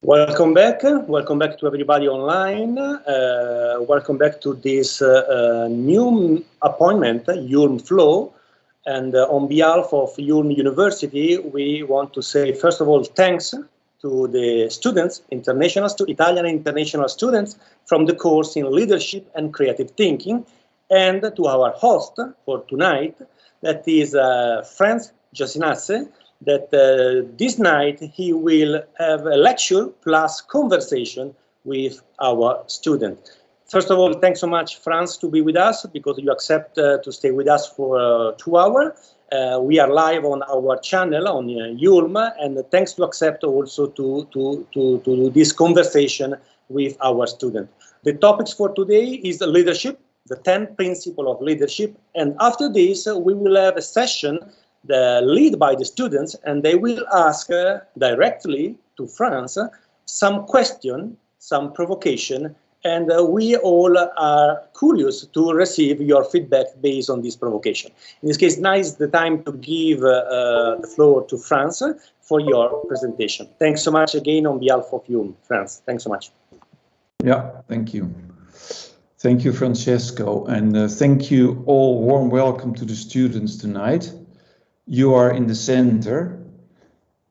Welcome back. Welcome back to everybody online. Welcome back to this new appointment, IULM FLOW. And on behalf of IULM University, we want to say, first of all, thanks to the students, Italian and international students from the course in Leadership and Creative Thinking, and to our host for tonight, that is Franz Josinasse, that this night he will have a lecture plus conversation with our student. First of all, thanks so much, Franz, to be with us, because you accept to stay with us for 2 hours. We are live on our channel on IULM, and thanks to accept also to do this conversation with our student. The topics for today is leadership, the 10 principles of leadership, and after this we will have a session lead by the students, and they will ask directly to Franz some question, some provocation, and we all are curious to receive your feedback based on this provocation. In this case, now is the time to give the floor to Franz for your presentation. Thanks so much again on behalf of you, Franz. Thanks so much. Yeah, thank you. Thank you, Francesco, and thank you all. Warm welcome to the students tonight. You are in the center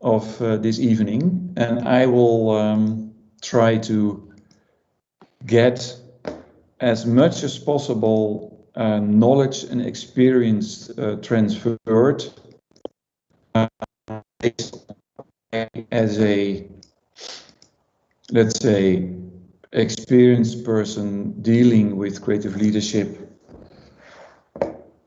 of this evening, and I will try to get as much as possible knowledge and experience transferred as a, let's say, experienced person dealing with creative leadership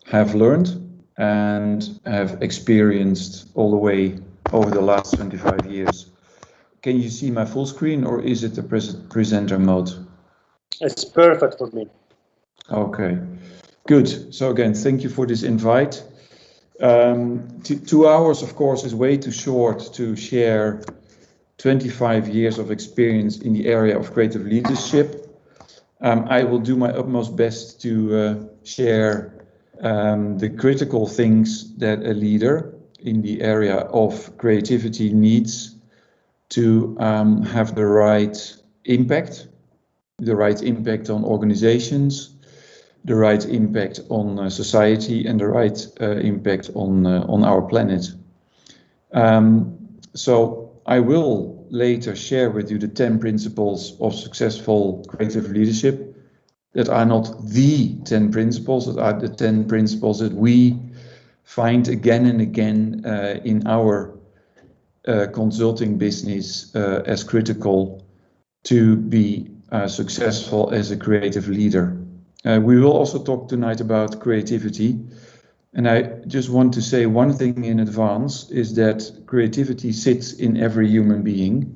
have learned and have experienced all the way over the last 25 years. Can you see my full screen, or is it the presenter mode? It's perfect for me. Okay, good. So again, thank you for this invite. 2 hours, of course, is way too short to share 25 years of experience in the area of creative leadership. I will do my utmost best to share the critical things that a leader in the area of creativity needs to have the right impact on organizations, the right impact on society, and the right impact on our planet. So I will later share with you the 10 principles of successful creative leadership. That are not the 10 principles, that are the 10 principles that we find again and again in our consulting business as critical to be successful as a creative leader. We will also talk tonight about creativity, and I just want to say one thing in advance, is that creativity sits in every human being.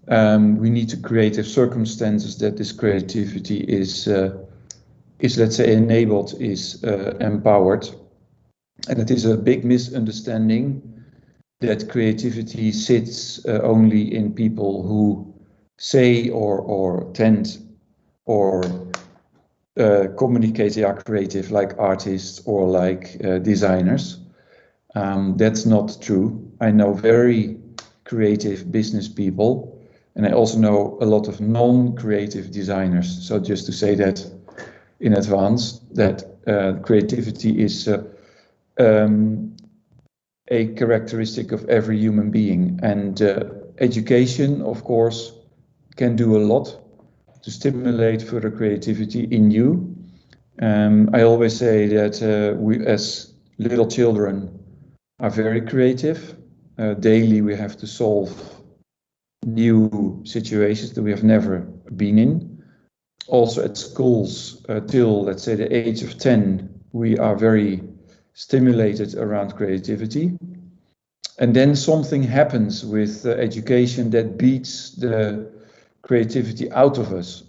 We need to create circumstances that this creativity is let's say, enabled, is empowered. And it is a big misunderstanding that creativity sits only in people who say or tend or communicate they are creative, like artists or like designers. That's not true. I know very creative business people, and I also know a lot of non-creative designers. So just to say that in advance, that creativity is a characteristic of every human being. And education, of course, can do a lot to stimulate further creativity in you. I always say that we as little children are very creative. Daily we have to solve new situations that we have never been in. Also at schools, till let's say the age of 10, we are very stimulated around creativity. And then something happens with education that beats the creativity out of us.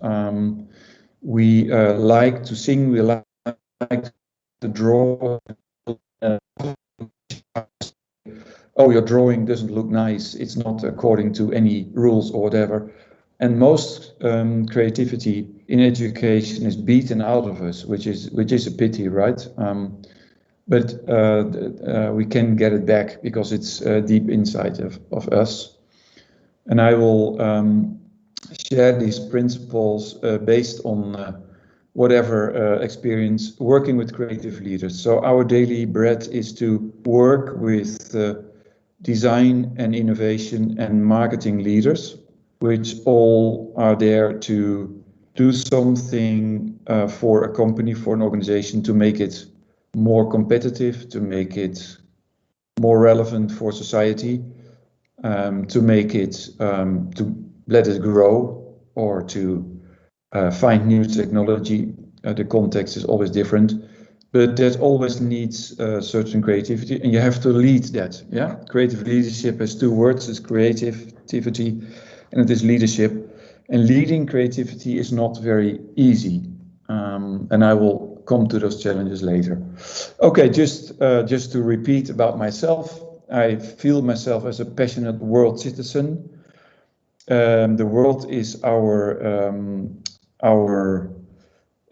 We like to sing, we like to draw. Oh, your drawing doesn't look nice, it's not according to any rules or whatever. And most creativity in education is beaten out of us, which is a pity, right? But we can get it back because it's deep inside of us. And I will share these principles based on whatever experience working with creative leaders. So our daily bread is to work with design and innovation and marketing leaders, which all are there to do something for a company, for an organization, to make it more competitive, to make it more relevant for society, to make it, to let it grow, or to find new technology. The context is always different, but that always needs certain creativity, and you have to lead that. Yeah, creative leadership has two words: it's creativity, and it is leadership. And leading creativity is not very easy, and I will come to those challenges later. Okay, just to repeat about myself, I feel myself as a passionate world citizen. The world is our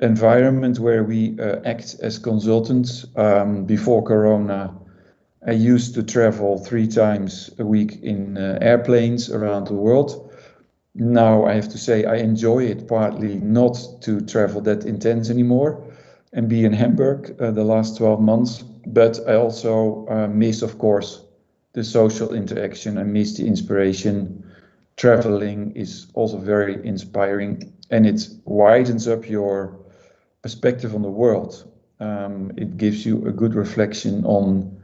environment where we act as consultants. Before Corona, I used to travel 3 times a week in airplanes around the world. Now I have to say I enjoy it partly not to travel that intense anymore and be in Hamburg the last 12 months, but I also miss, of course, the social interaction. I miss the inspiration. Traveling is also very inspiring, and it widens up your perspective on the world. It gives you a good reflection on,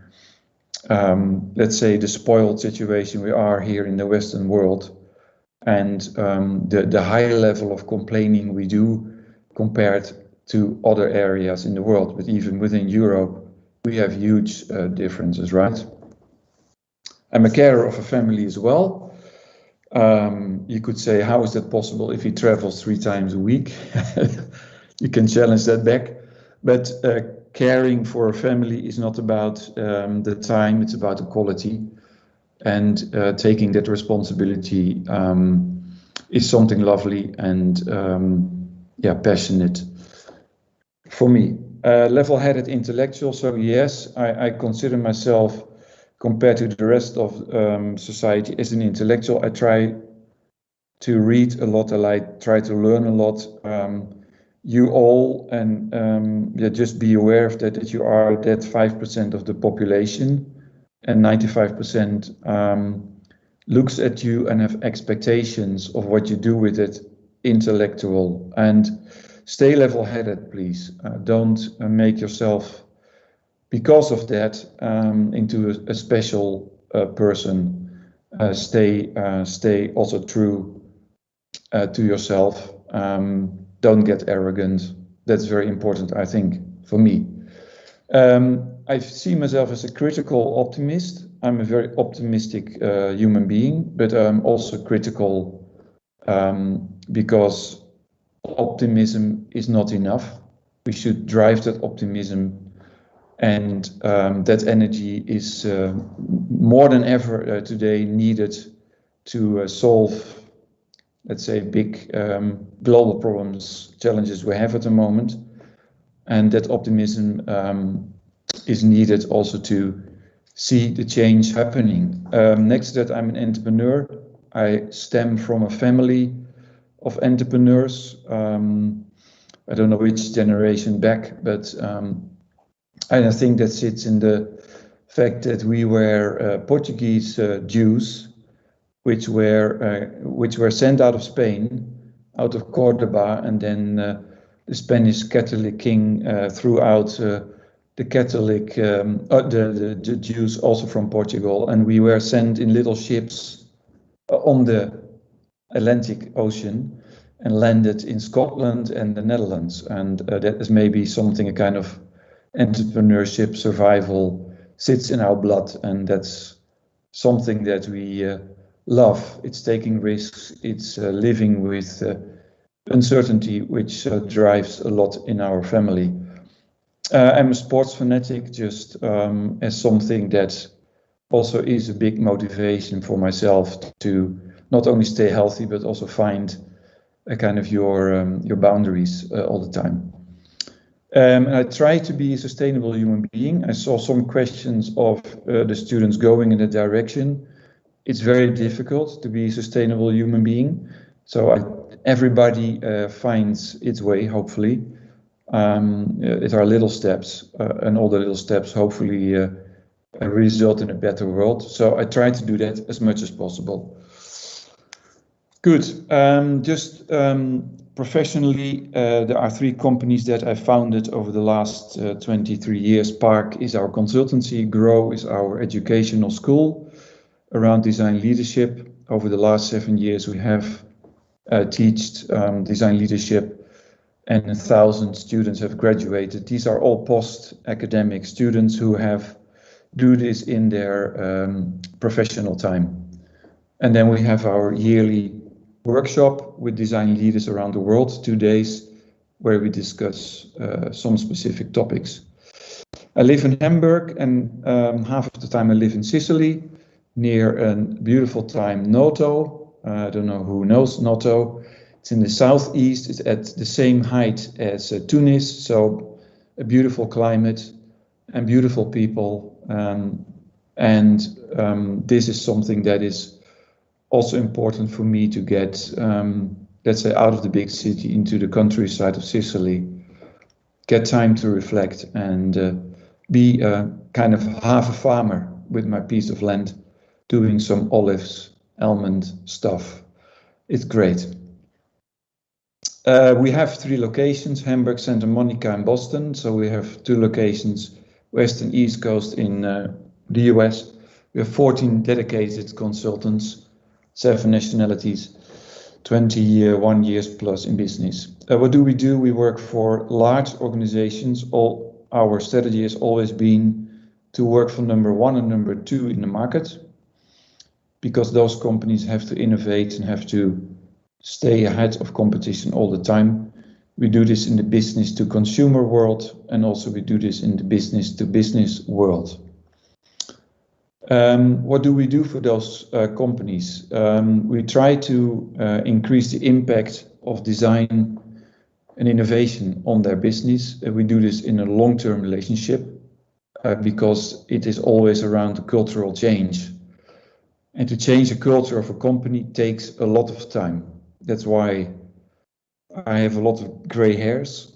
let's say, the spoiled situation we are here in the Western world, and the high level of complaining we do compared to other areas in the world. But even within Europe, we have huge differences, right? I'm a carer of a family as well. You could say, how is that possible if he travels 3 times a week? You can challenge that back. But caring for a family is not about the time, it's about the quality. And taking that responsibility is something lovely and passionate for me. Level-headed intellectual, so yes, I consider myself, compared to the rest of society, as an intellectual. I try to read a lot, I try to learn a lot. You all, and just be aware of that you are that 5% of the population, and 95% looks at you and have expectations of what you do with it, intellectual. And stay level-headed, please. Don't make yourself, because of that, into a special person. Stay also true to yourself. Don't get arrogant. That's very important, I think, for me. I see myself as a critical optimist. I'm a very optimistic human being, but I'm also critical because optimism is not enough. We should drive that optimism, and that energy is more than ever today needed to solve, let's say, big global problems, challenges we have at the moment. And that optimism is needed also to see the change happening. Next to that, I'm an entrepreneur. I stem from a family of entrepreneurs. I don't know which generation back, but I think that sits in the fact that we were Portuguese Jews, which were sent out of Spain, out of Cordoba, and then the Spanish Catholic king threw out the Catholic, the Jews also from Portugal, and we were sent in little ships on the Atlantic Ocean and landed in Scotland and the Netherlands. And that is maybe something, a kind of entrepreneurship, survival sits in our blood, and that's something that we love. It's taking risks, it's living with uncertainty, which drives a lot in our family. I'm a sports fanatic, just as something that also is a big motivation for myself to not only stay healthy, but also find a kind of your boundaries all the time. And I try to be a sustainable human being. I saw some questions of the students going in that direction. it's very difficult to be a sustainable human being. So everybody finds its way, hopefully. It are little steps, and all the little steps hopefully result in a better world. So I try to do that as much as possible. Good. Professionally, there are 3 companies that I founded over the last 23 years. Park is our consultancy, Grow is our educational school around design leadership. Over the last 7 years, we have taught design leadership, and 1,000 students have graduated. These are all post-academic students who have do this in their professional time. And then we have our yearly workshop with design leaders around the world, 2 days, where we discuss some specific topics. I live in Hamburg, and half of the time I live in Sicily, near a beautiful time, Noto. I don't know who knows Noto. It's in the southeast. It's at the same height as Tunis, so a beautiful climate and beautiful people. This is something that is also important for me to get, let's say, out of the big city into the countryside of Sicily, get time to reflect and be kind of half a farmer with my piece of land, doing some olives, almond stuff. It's great. We have 3 locations, Hamburg, Santa Monica, and Boston. So we have 2 locations, West and East Coast in the US. We have 14 dedicated consultants, 7 nationalities, 21 years plus in business. What do? We work for large organizations. Our strategy has always been to work for number 1 and number 2 in the market, because those companies have to innovate and have to stay ahead of competition all the time. We do this in the business to consumer world, and also we do this in the business to business world. What do we do for those companies? We try to increase the impact of design and innovation on their business. We do this in a long-term relationship because it is always around the cultural change. And to change the culture of a company takes a lot of time. That's why I have a lot of gray hairs.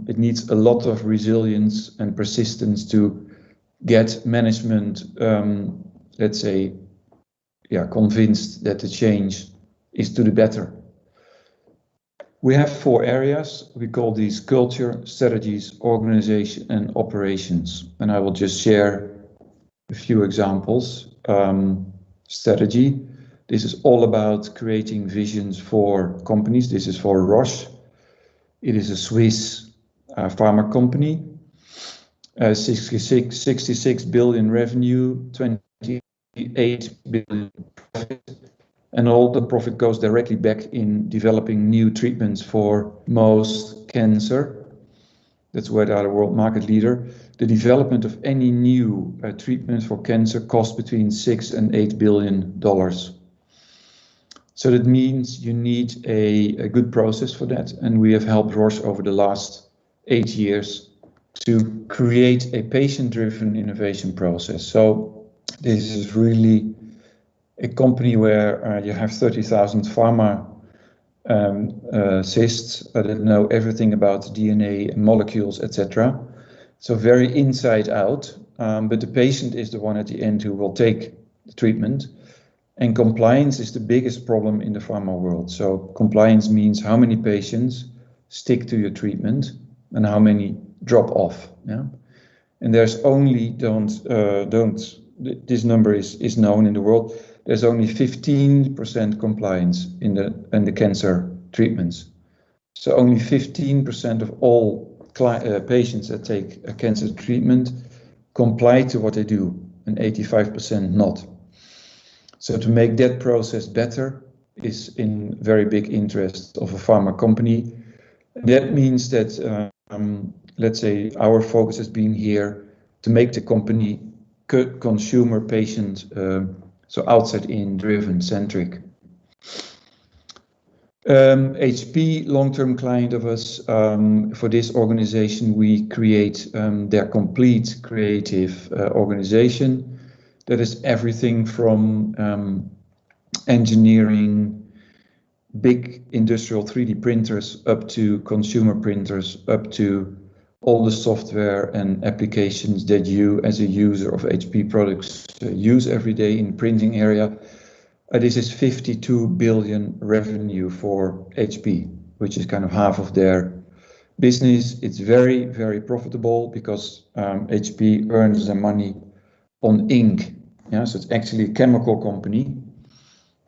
It needs a lot of resilience and persistence to get management, let's say, convinced that the change is to the better. We have 4 areas. We call these culture, strategies, organization, and operations. And I will just share a few examples. Strategy. This is all about creating visions for companies. This is for Roche. It is a Swiss pharma company. 66 billion revenue, 28 billion profit, and all the profit goes directly back in developing new treatments for most cancer. That's where they are the world market leader. The development of any new treatment for cancer costs between $6 and $8 billion. So that means you need a good process for that, and we have helped Roche over the last 8 years to create a patient-driven innovation process. So this is really a company where you have 30,000 pharmacists that know everything about DNA, molecules, etc. So very inside out, but the patient is the one at the end who will take the treatment. And compliance is the biggest problem in the pharma world. So compliance means how many patients stick to your treatment and how many drop off. Yeah, and there's only this number is known in the world. There's only 15% compliance in the cancer treatments. So only 15% of all patients that take a cancer treatment comply to what they do, and 85% not. So to make that process better is in very big interest of a pharma company. That means that, let's say, our focus has been here to make the company consumer patient, so outside in driven centric. HP, long-term client of us. For this organization, we create their complete creative organization. That is everything from engineering, big industrial 3D printers, up to consumer printers, up to all the software and applications that you as a user of HP products use every day in the printing area. This is 52 billion revenue for HP, which is kind of half of their business. It's very, very profitable because HP earns their money on ink. Yeah, so it's actually a chemical company,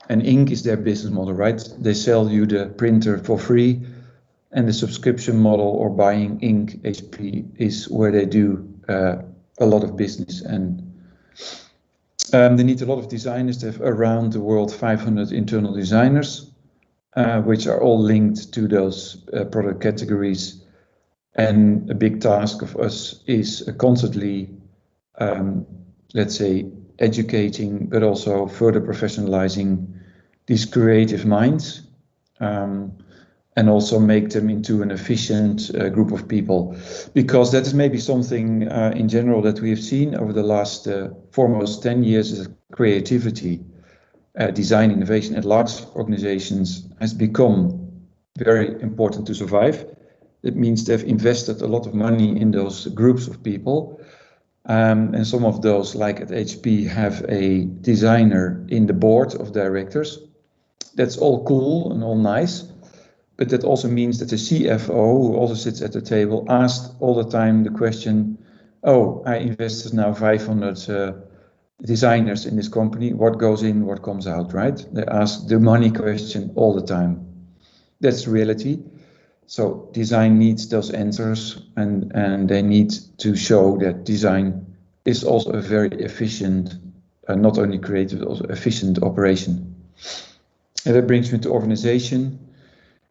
and ink is their business model, right? They sell you the printer for free, and the subscription model or buying ink, HP, is where they do a lot of business. And they need a lot of designers. They have around the world 500 internal designers, which are all linked to those product categories. And a big task of us is constantly, let's say, educating, but also further professionalizing these creative minds, and also make them into an efficient group of people. Because that is maybe something in general that we have seen over the last foremost 10 years, is that creativity, design, innovation at large organizations has become very important to survive. It means they've invested a lot of money in those groups of people. And some of those, like at HP, have a designer in the board of directors. That's all cool and all nice, but that also means that the CFO, who also sits at the table, asked all the time the question, oh, I invested now 500 designers in this company, what goes in, what comes out, right? They ask the money question all the time. That's reality. So design needs those answers, and they need to show that design is also a very efficient, not only creative, but also efficient operation. And that brings me to organization.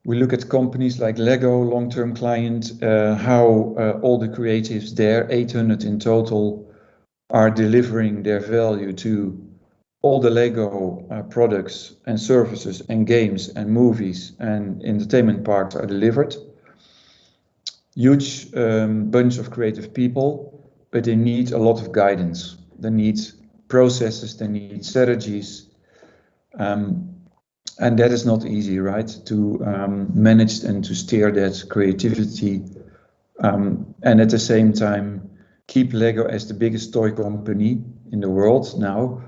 We look at companies like Lego, long-term client, how all the creatives there, 800 in total, are delivering their value to all the Lego products and services and games and movies and entertainment parks are delivered. Huge bunch of creative people, but they need a lot of guidance. They need processes, they need strategies. And that is not easy, right? To manage and to steer that creativity. And at the same time, keep Lego as the biggest toy company in the world now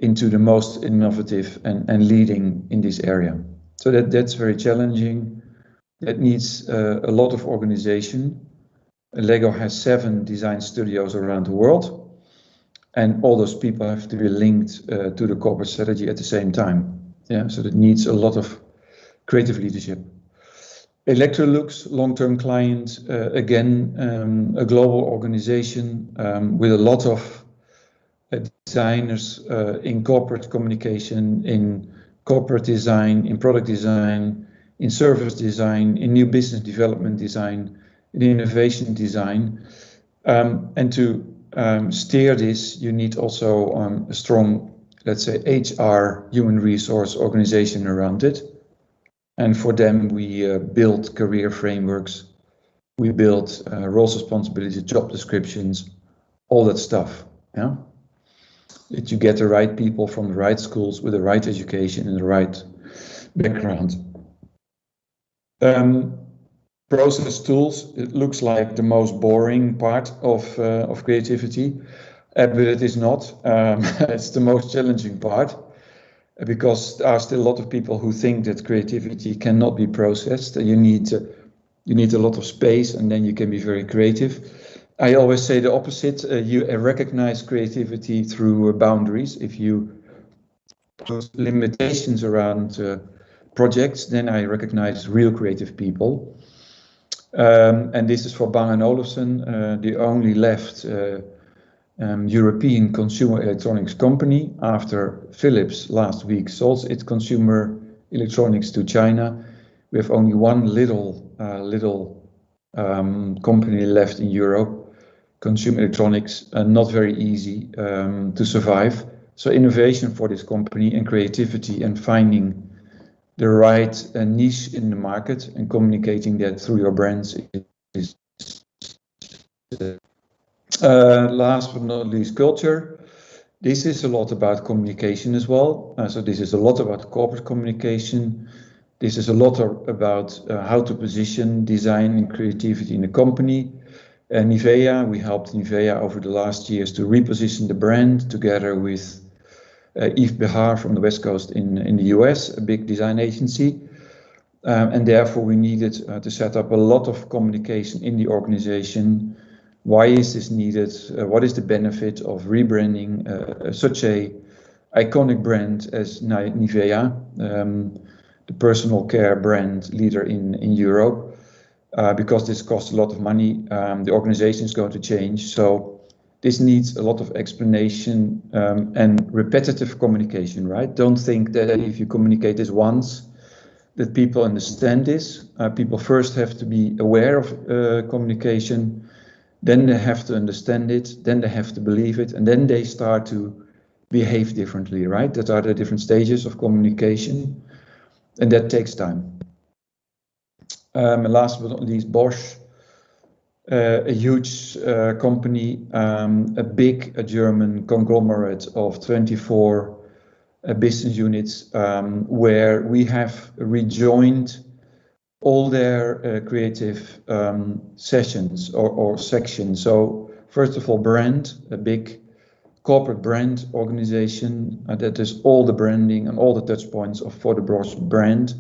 into the most innovative and leading in this area. So that's very challenging. That needs a lot of organization. Lego has 7 design studios around the world, and all those people have to be linked to the corporate strategy at the same time. Yeah, so that needs a lot of creative leadership. Electrolux, long-term client, again, a global organization with a lot of designers in corporate communication, in corporate design, in product design, in service design, in new business development design, in innovation design. And to steer this, you need also a strong, let's say, HR, human resource organization around it. And for them, we build career frameworks, we build roles, responsibilities, job descriptions, all that stuff. Yeah, that you get the right people from the right schools with the right education and the right background. Process tools, it looks like the most boring part of creativity, but it is not. It's the most challenging part, because there are still a lot of people who think that creativity cannot be processed. You need a lot of space, and then you can be very creative. I always say the opposite. You recognize creativity through boundaries. If you put limitations around projects, then I recognize real creative people. And this is for Bang & Olufsen, the only left European consumer electronics company after Philips last week sold its consumer electronics to China. We have only one little company left in Europe. Consumer electronics, not very easy to survive. So innovation for this company and creativity and finding the right niche in the market and communicating that through your brands is last but not least, culture. This is a lot about communication as well. So this is a lot about corporate communication. This is a lot about how to position design and creativity in a company. Nivea, we helped Nivea over the last years to reposition the brand together with Yves Behar from the West Coast in the US, a big design agency. And therefore we needed to set up a lot of communication in the organization. Why is this needed? What is the benefit of rebranding such a iconic brand as Nivea, the personal care brand leader in Europe? Because this costs a lot of money, the organization is going to change. So this needs a lot of explanation and repetitive communication, right? Don't think that if you communicate this once, that people understand this. People first have to be aware of communication, then they have to understand it, then they have to believe it, and then they start to behave differently, right? That are the different stages of communication, and that takes time. And last but not least, Bosch, a huge company, a big German conglomerate of 24 business units, where we have rejoined all their creative sessions or sections. So first of all, brand, a big corporate brand organization that is all the branding and all the touch points for the Bosch brand.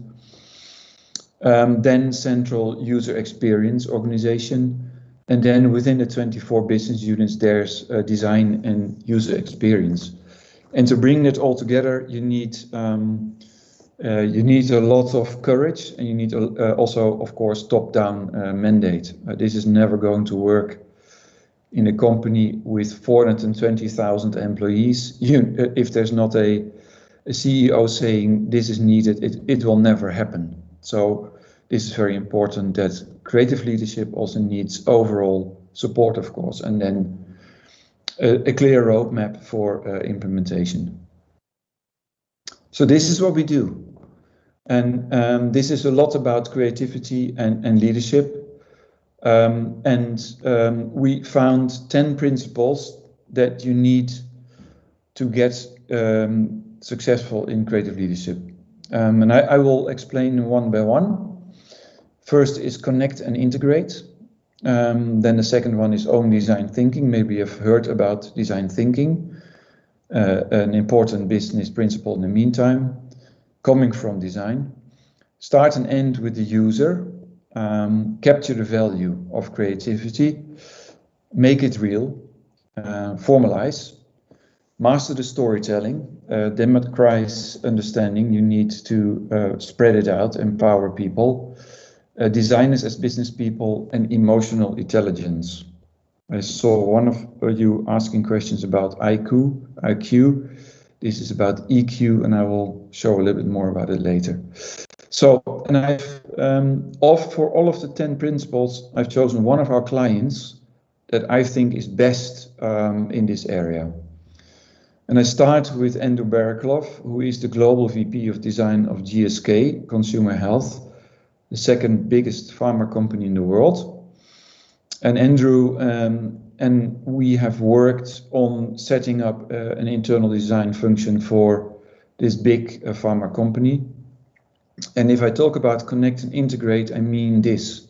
Then central user experience organization, and then within the 24 business units there's design and user experience. And to bring that all together, you need a lot of courage, and you need also, of course, top-down mandate. This is never going to work in a company with 420,000 employees. If there's not a CEO saying this is needed, it will never happen. So this is very important, that creative leadership also needs overall support, of course, and then a clear roadmap for implementation. So this is what we do. And this is a lot about creativity and leadership. We found 10 principles that you need to get successful in creative leadership. And I will explain one by one. First is connect and integrate. Then the second one is own design thinking. Maybe you've heard about design thinking, an important business principle in the meantime, coming from design. Start and end with the user, capture the value of creativity, make it real, formalize, master the storytelling, democratize understanding. You need to spread it out, empower people. Designers as business people, and emotional intelligence. I saw one of you asking questions about IQ. This is about EQ, and I will show a little bit more about it later. So, and for all of the 10 principles, I've chosen one of our clients that I think is best in this area. And I start with Andrew Baraklov, who is the Global VP of Design of GSK, Consumer Health, the second biggest pharma company in the world. And Andrew and we have worked on setting up an internal design function for this big pharma company. And if I talk about connect and integrate, I mean this.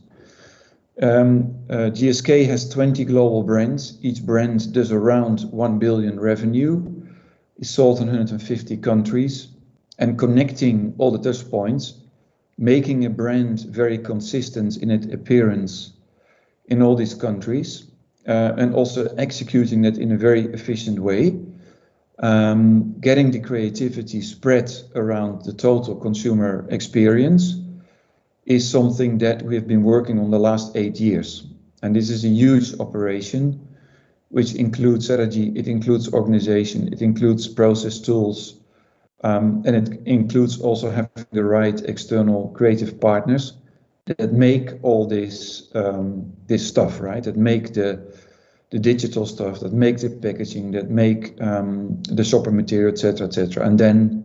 GSK has 20 global brands. Each brand does around 1 billion revenue, is sold in 150 countries, and connecting all the touch points, making a brand very consistent in its appearance in all these countries, and also executing that in a very efficient way, getting the creativity spread around the total consumer experience is something that we have been working on the last 8 years. And this is a huge operation, which includes strategy, it includes organization, it includes process tools, and it includes also having the right external creative partners that make all this stuff, right? That make the digital stuff, that make the packaging, that make the shopper material, etc., etc. And then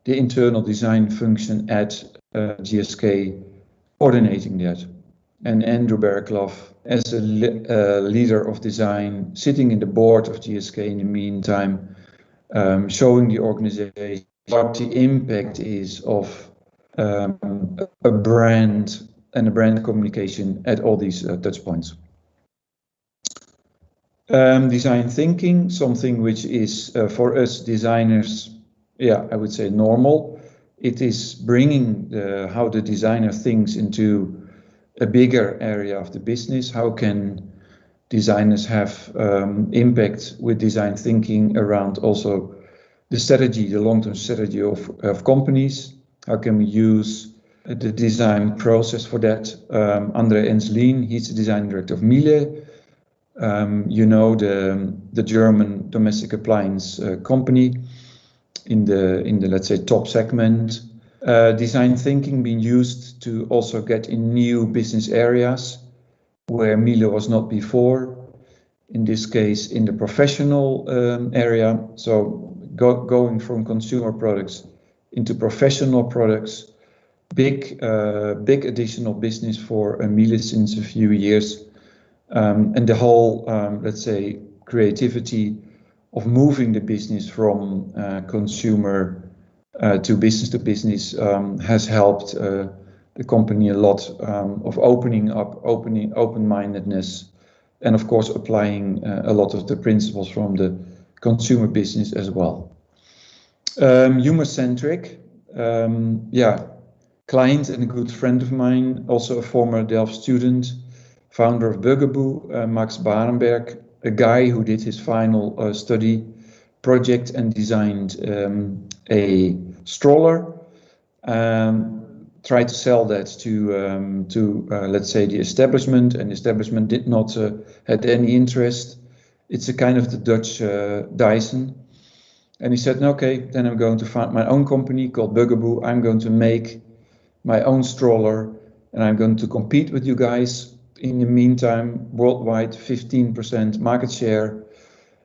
the internal design function at GSK coordinating that. And Andrew Baraklov, as a leader of design, sitting in the board of GSK in the meantime, showing the organization what the impact is of a brand and a brand communication at all these touch points. Design thinking, something which is for us designers, I would say normal. It is bringing how the designer thinks into a bigger area of the business. How can designers have impact with design thinking around also the strategy, the long-term strategy of companies? How can we use the design process for that? André Enslin, he's the design director of Miele. You know, the German domestic appliance company in the let's say top segment. Design thinking being used to also get in new business areas where Miele was not before. In this case, in the professional area. So going from consumer products into professional products, big additional business for Miele since a few years. And the whole, let's say, creativity of moving the business from consumer to business has helped the company a lot of opening up, open-mindedness, and of course applying a lot of the principles from the consumer business as well. Humor-centric, client and a good friend of mine, also a former Delft student, founder of Bugaboo, Max Barenberg, a guy who did his final study project and designed a stroller, tried to sell that to let's say the establishment, and the establishment did not had any interest. It's a kind of the Dutch Dyson. And he said, no, okay, then I'm going to found my own company called Bugaboo. I'm going to make my own stroller and I'm going to compete with you guys. In the meantime, worldwide 15% market share,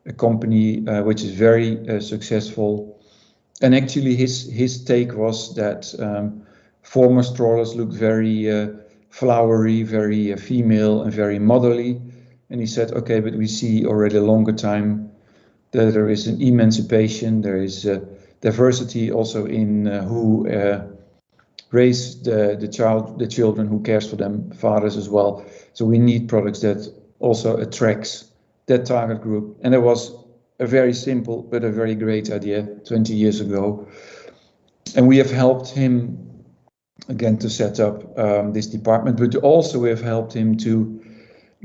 a company which is very successful. And actually his take was that former strollers looked very flowery, very female and very motherly. And he said, okay, but we see already a longer time that there is an emancipation, there is diversity also in who raise the children, who cares for them, fathers as well. So we need products that also attracts that target group. And it was a very simple but a very great idea 20 years ago. And we have helped him again to set up this department, but also we have helped him to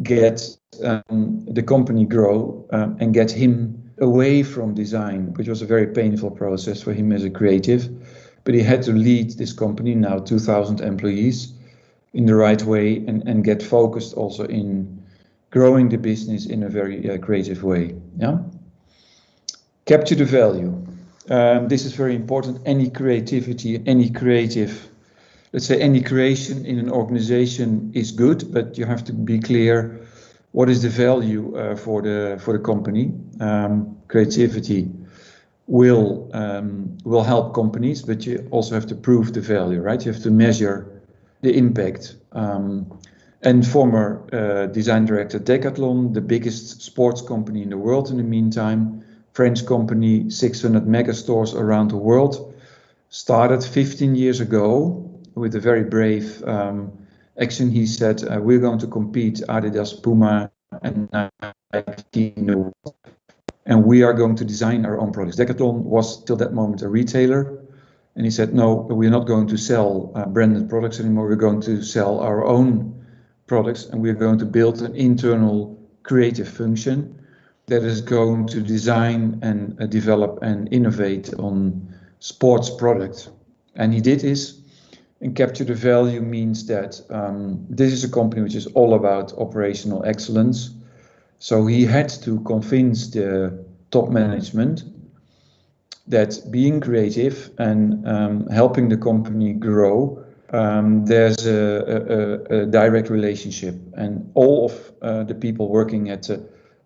get the company grow and get him away from design, which was a very painful process for him as a creative. But he had to lead this company, now 2,000 employees, in the right way and get focused also in growing the business in a very creative way. Yeah. Capture the value. This is very important. Any creativity, any creative, let's say any creation in an organization is good, but you have to be clear what is the value for the company. Creativity will help companies, but you also have to prove the value, right? You have to measure the impact. And former design director Decathlon, the biggest sports company in the world in the meantime, French company, 600 mega stores around the world, started 15 years ago with a very brave action. He said, we're going to compete Adidas, Puma, and Nike in the world. And we are going to design our own products. Decathlon was till that moment a retailer. And he said, no, we're not going to sell branded products anymore. We're going to sell our own products. And we're going to build an internal creative function that is going to design and develop and innovate on sports products. And he did this. And capture the value means that this is a company which is all about operational excellence. So he had to convince the top management that being creative and helping the company grow, there's a direct relationship. And all of the people working at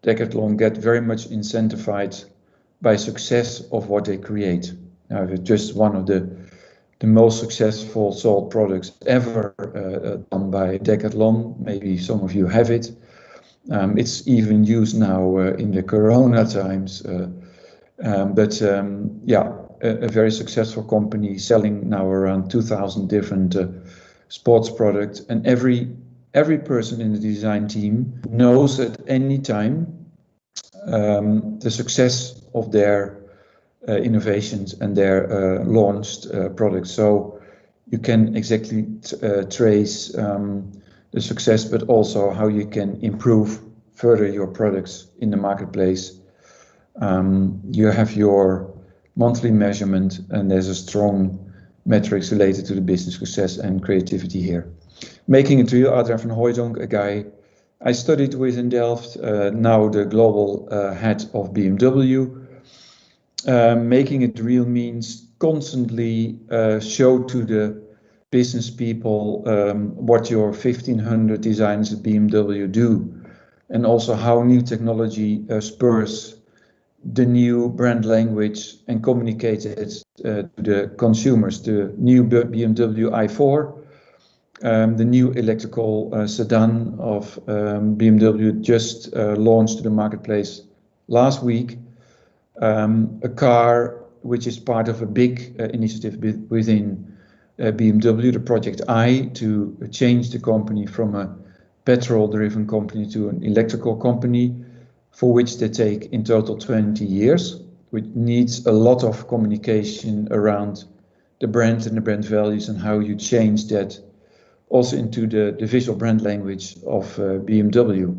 Decathlon get very much incentivized by success of what they create. Now, it's just one of the most successful sold products ever done by Decathlon. Maybe some of you have it. It's even used now in the Corona times Yeah, a very successful company selling now around 2,000 different sports products, and every person in the design team knows at any time the success of their innovations and their launched products. So you can exactly trace the success, but also how you can improve further your products in the marketplace. You have your monthly measurement, and there's a strong metrics related to the business success and creativity here. Making it real, Adriaan van Hooijdonk, a guy I studied with in Delft, now the global head of BMW. Making it real means constantly show to the business people what your 1,500 designers at BMW do, and also how new technology spurs the new brand language and communicate it to the consumers. The new BMW i4, the new electrical sedan of BMW just launched to the marketplace last week. A car which is part of a big initiative within BMW, the Project I, to change the company from a petrol-driven company to an electrical company, for which they take in total 20 years, which needs a lot of communication around the brand and the brand values and how you change that also into the visual brand language of BMW.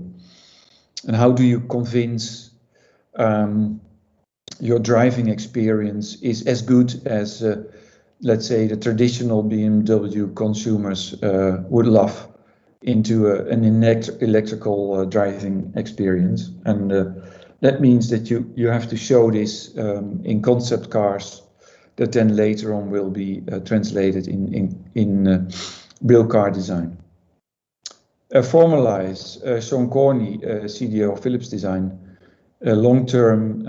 And how do you convince your driving experience is as good as, let's say, the traditional BMW consumers would love into an electrical driving experience. And that means that you have to show this in concept cars that then later on will be translated in real car design. Formalize, Sean Corney, CDO of Philips Design, a long-term,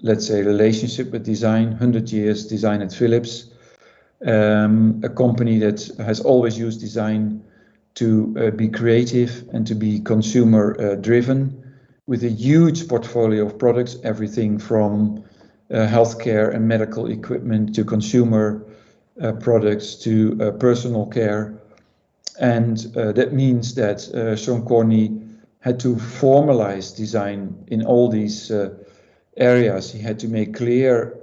let's say, relationship with design, 100 years design at Philips, a company that has always used design to be creative and to be consumer driven, with a huge portfolio of products, everything from healthcare and medical equipment to consumer products to personal care. And that means that Sean Corney had to formalize design in all these areas. He had to make clear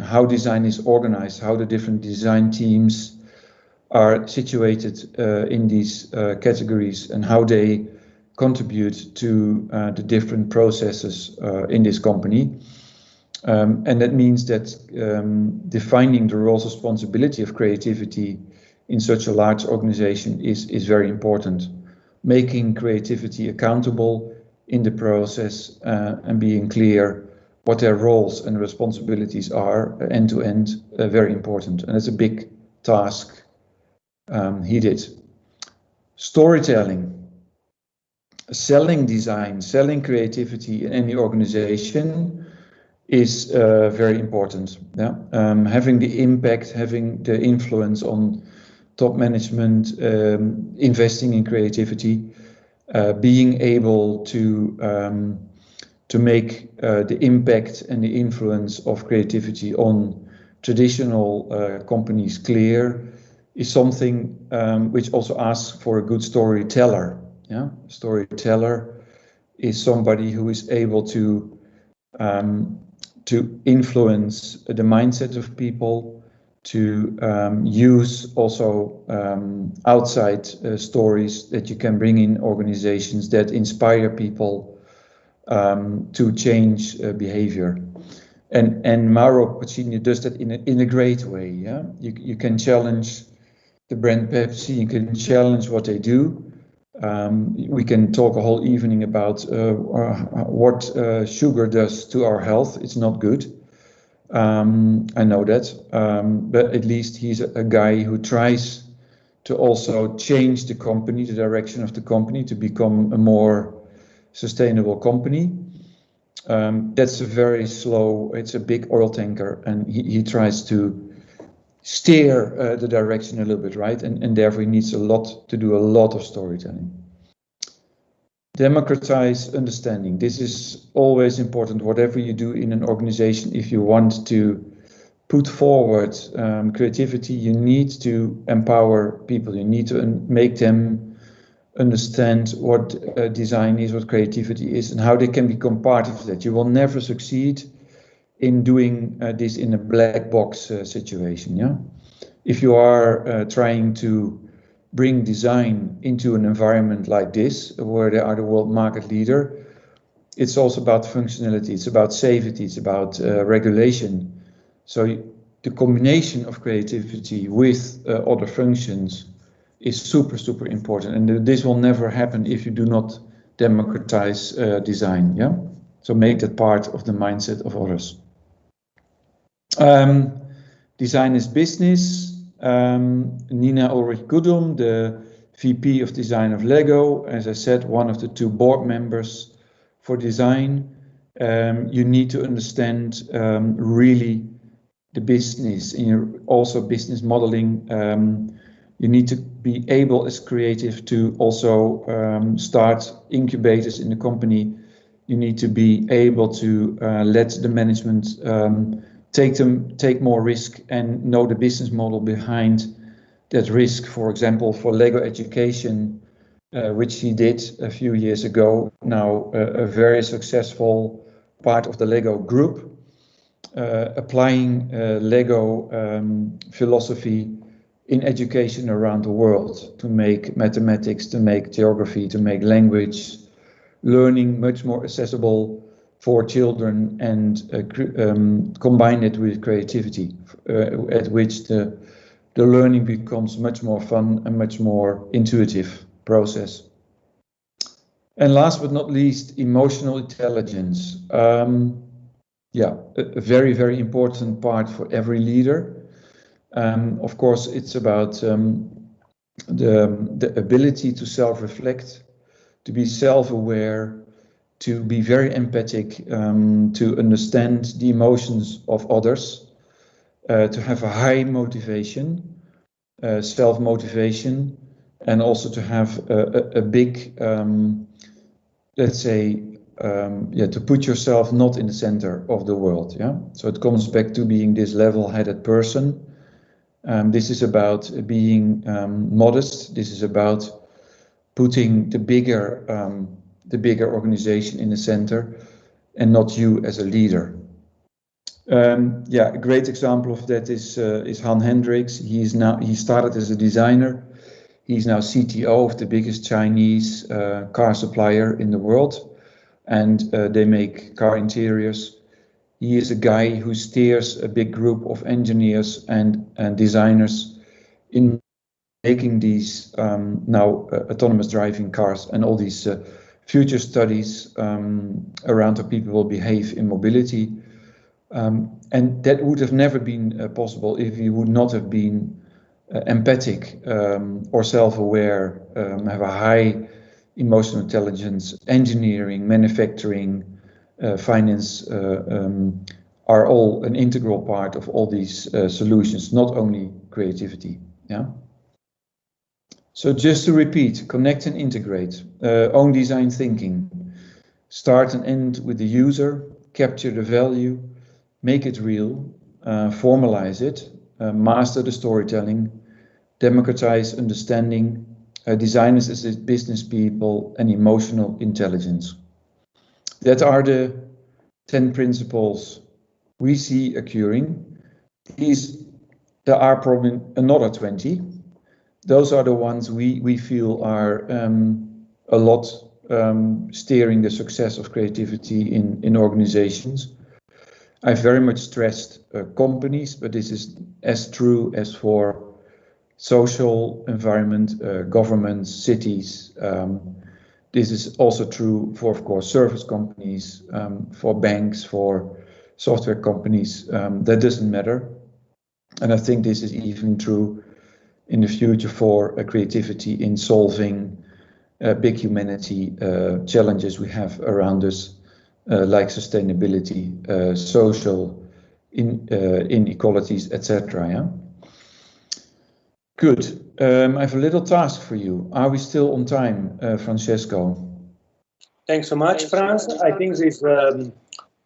how design is organized, how the different design teams are situated in these categories, and how they contribute to the different processes in this company. And that means that defining the roles and responsibility of creativity in such a large organization is very important. Making creativity accountable in the process and being clear what their roles and responsibilities are end to end, very important. And it's a big task he did. Storytelling, selling design, selling creativity in any organization is very important. Yeah? Having the impact, having the influence on top management, investing in creativity, being able to make the impact and the influence of creativity on traditional companies clear is something which also asks for a good storyteller. Yeah? Storyteller is somebody who is able to influence the mindset of people, to use also outside stories that you can bring in organizations that inspire people to change behavior. And Mauro Pacini does that in a great way. Yeah? You can challenge the brand Pepsi, you can challenge what they do. We can talk a whole evening about what sugar does to our health. It's not good. I know that, but at least he's a guy who tries to also change the company, the direction of the company, to become a more sustainable company. That's a very slow, it's a big oil tanker, and he tries to steer the direction a little bit, right? And therefore he needs to do a lot of storytelling. Democratize understanding. This is always important, whatever you do in an organization. If you want to put forward creativity, you need to empower people. You need to make them understand what design is, what creativity is, and how they can become part of that. You will never succeed in doing this in a black box situation. Yeah, if you are trying to bring design into an environment like this, where they are the world market leader, it's also about functionality, it's about safety, it's about regulation. So the combination of creativity with other functions is super, super important. And this will never happen if you do not democratize design. Yeah. So make that part of the mindset of others. Design is business. Nina Ulrich Gudum, the VP of Design of Lego, as I said, one of the 2 board members for design. You need to understand really the business, and also business modeling. You need to be able as creative to also start incubators in the company. You need to be able to let the management take more risk and know the business model behind that risk. For example, for Lego Education, which he did a few years ago, now a very successful part of the Lego group, applying Lego philosophy in education around the world to make mathematics, to make geography, to make language learning much more accessible for children, and combine it with creativity, at which the learning becomes much more fun and much more intuitive process. And last but not least, emotional intelligence. Yeah, a very, very important part for every leader. Of course, it's about the ability to self-reflect, to be self-aware, to be very empathic, to understand the emotions of others, to have a high motivation, self-motivation, and also to have a big, let's say, to put yourself not in the center of the world. Yeah, so it comes back to being this level-headed person. This is about being modest. This is about putting the bigger organization in the center, and not you as a leader. Yeah, a great example of that is Han Hendricks. He started as a designer. He's now CTO of the biggest Chinese car supplier in the world, and they make car interiors. He is a guy who steers a big group of engineers and designers in making these now autonomous driving cars and all these future studies around how people will behave in mobility. And that would have never been possible if he would not have been empathic or self-aware, have a high emotional intelligence. Engineering, manufacturing, finance are all an integral part of all these solutions, not only creativity. Yeah. So just to repeat, connect and integrate, own design thinking, start and end with the user, capture the value, make it real, formalize it, master the storytelling, democratize understanding, designers as business people, and emotional intelligence. That are the 10 principles we see occurring. There are probably another 20. Those are the ones we feel are a lot steering the success of creativity in organizations. I very much stressed companies, but this is as true as for social environment, governments, cities. This is also true for, of course, service companies, for banks, for software companies. That doesn't matter. And I think this is even true in the future for creativity in solving big humanity challenges we have around us, like sustainability, social inequalities, etc. Yeah? Good. I have a little task for you. Are we still on time, Francesco? Thanks so much, Franz. I think this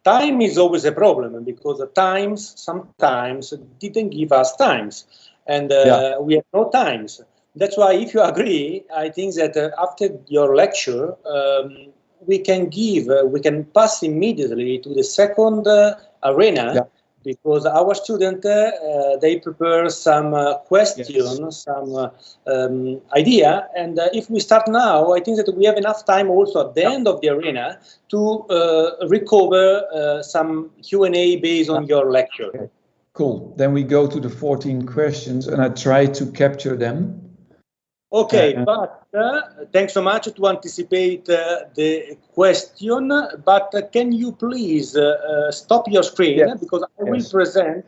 time is always a problem because the times sometimes didn't give us times, and we have no times. That's why, if you agree, I think that after your lecture, we can pass immediately to the second arena, because our student they prepare some questions, some idea, and if we start now, I think that we have enough time also at the end of the arena to recover some Q&A based on your lecture. Okay. Cool. Then we go to the 14 questions, and I try to capture them. Okay, but thanks so much to anticipate the question, but can you please stop your screen, because I will present,